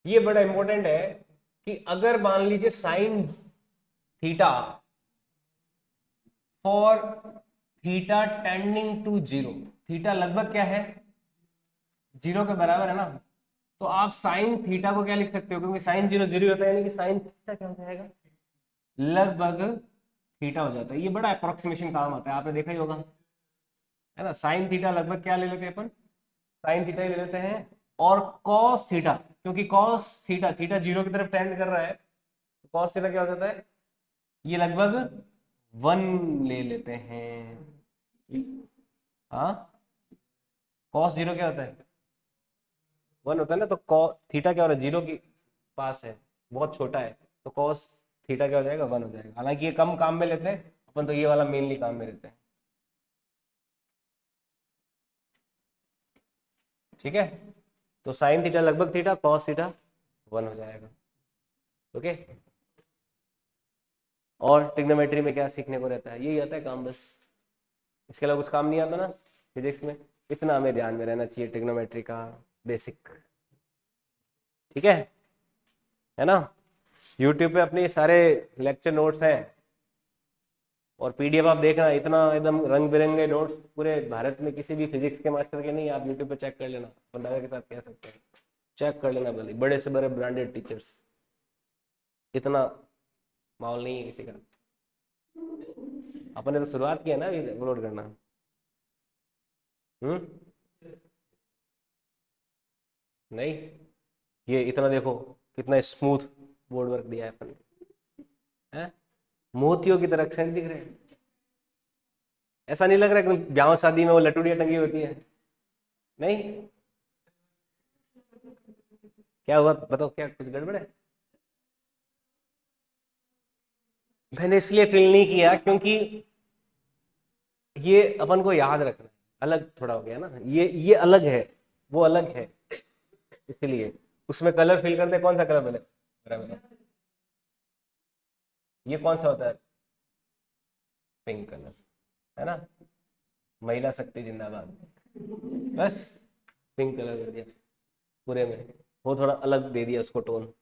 ये बड़ा इंपॉर्टेंट है कि अगर मान लीजिए sine theta for theta tending to zero, theta लगभग क्या है? जीरो के बराबर है ना। तो आप साइन थीटा को क्या लिख सकते हो, क्योंकि साइन जीरो जीरो होता है, यानी कि साइन थीटा क्या हो जाएगा? लगभग थीटा हो जाता है। ये बड़ा अप्रोक्सीमेशन काम आता है, आपने देखा ही होगा, है ना। साइन थीटा लगभग क्या ले लेते हैं अपन? साइन थीटा ही ले लेते हैं। और कॉस थीटा, क्योंकि कॉस थीटा, थीटा जीरो की तरफ टेंड कर रहा है, तो कॉस थीटा क्या हो जाता है? ये लगभग वन ले लेते हैं। हाँ, कॉस जीरो क्या होता है? वन होता है ना। तो थीटा क्या हो रहा है? जीरो की पास है, बहुत छोटा है, तो कॉस थीटा क्या हो जाएगा? वन हो जाएगा। हालांकि ये कम काम में लेते हैं अपन, तो ये वाला मेनली काम में लेते हैं। ठीक है। तो साइन थीटा लगभग थीटा, कॉस थीटा वन हो जाएगा। ओके। और ट्रिग्नोमेट्री में क्या सीखने को रहता है? यही आता है काम बस, इसके अलावा कुछ काम नहीं आता ना फिजिक्स में। इतना हमें ध्यान में रहना चाहिए ट्रिग्नोमेट्री का बेसिक। ठीक है ना। यूट्यूब पे अपने सारे लेक्चर नोट्स हैं, और पीडीएफ आप देखना, इतना एकदम रंग बिरंगे नोट्स पूरे भारत में किसी भी फिजिक्स के मास्टर के नहीं। आप यूट्यूब पे चेक कर लेना, पंडागा के साथ कह सकते हैं, चेक कर लेना। भले बड़े से बड़े ब्रांडेड टीचर्स, इतना माहौल नहीं है किसी का। अपन ने तो शुरुआत किया ना अभी अपलोड करना। हम्म। नहीं, ये इतना देखो कितना स्मूथ बोर्ड वर्क दिया है अपन ने, हैं? मोतियों की तरह अक्षर दिख रहे हैं। ऐसा नहीं लग रहा कि ब्याह शादी में वो लटूड़ियां टंगी होती है? नहीं। क्या हुआ बताओ, क्या कुछ गड़बड़ है? मैंने इसलिए फील नहीं किया क्योंकि ये अपन को याद रखना है। अलग थोड़ा हो गया ना, ये अलग है, वो अलग है, इसलिए उसमें कलर फील करते हैं। कौन सा कलर बने? ये कौन सा होता है? पिंक कलर, है ना। महिला शक्ति जिंदाबाद। बस पिंक कलर कर दिया पूरे में, वो थोड़ा अलग दे दिया उसको टोन।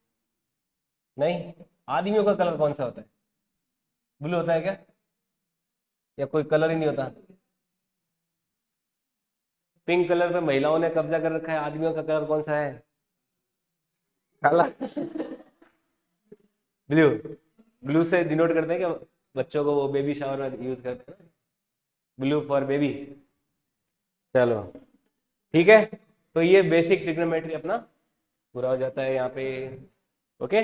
नहीं, आदमियों का कलर कौन सा होता है? ब्लू होता है क्या? या कोई कलर ही नहीं होता? पिंक कलर पे महिलाओं ने कब्जा कर रखा है, आदमियों का कलर कौन सा है? काला। ब्लू। ब्लू से डिनोट करते हैं क्या बच्चों को? वो बेबी शावर में यूज करते हैं, ब्लू फॉर बेबी। चलो ठीक है। तो ये बेसिक ट्रिग्नोमेट्री अपना पूरा हो जाता है यहाँ पे। ओके।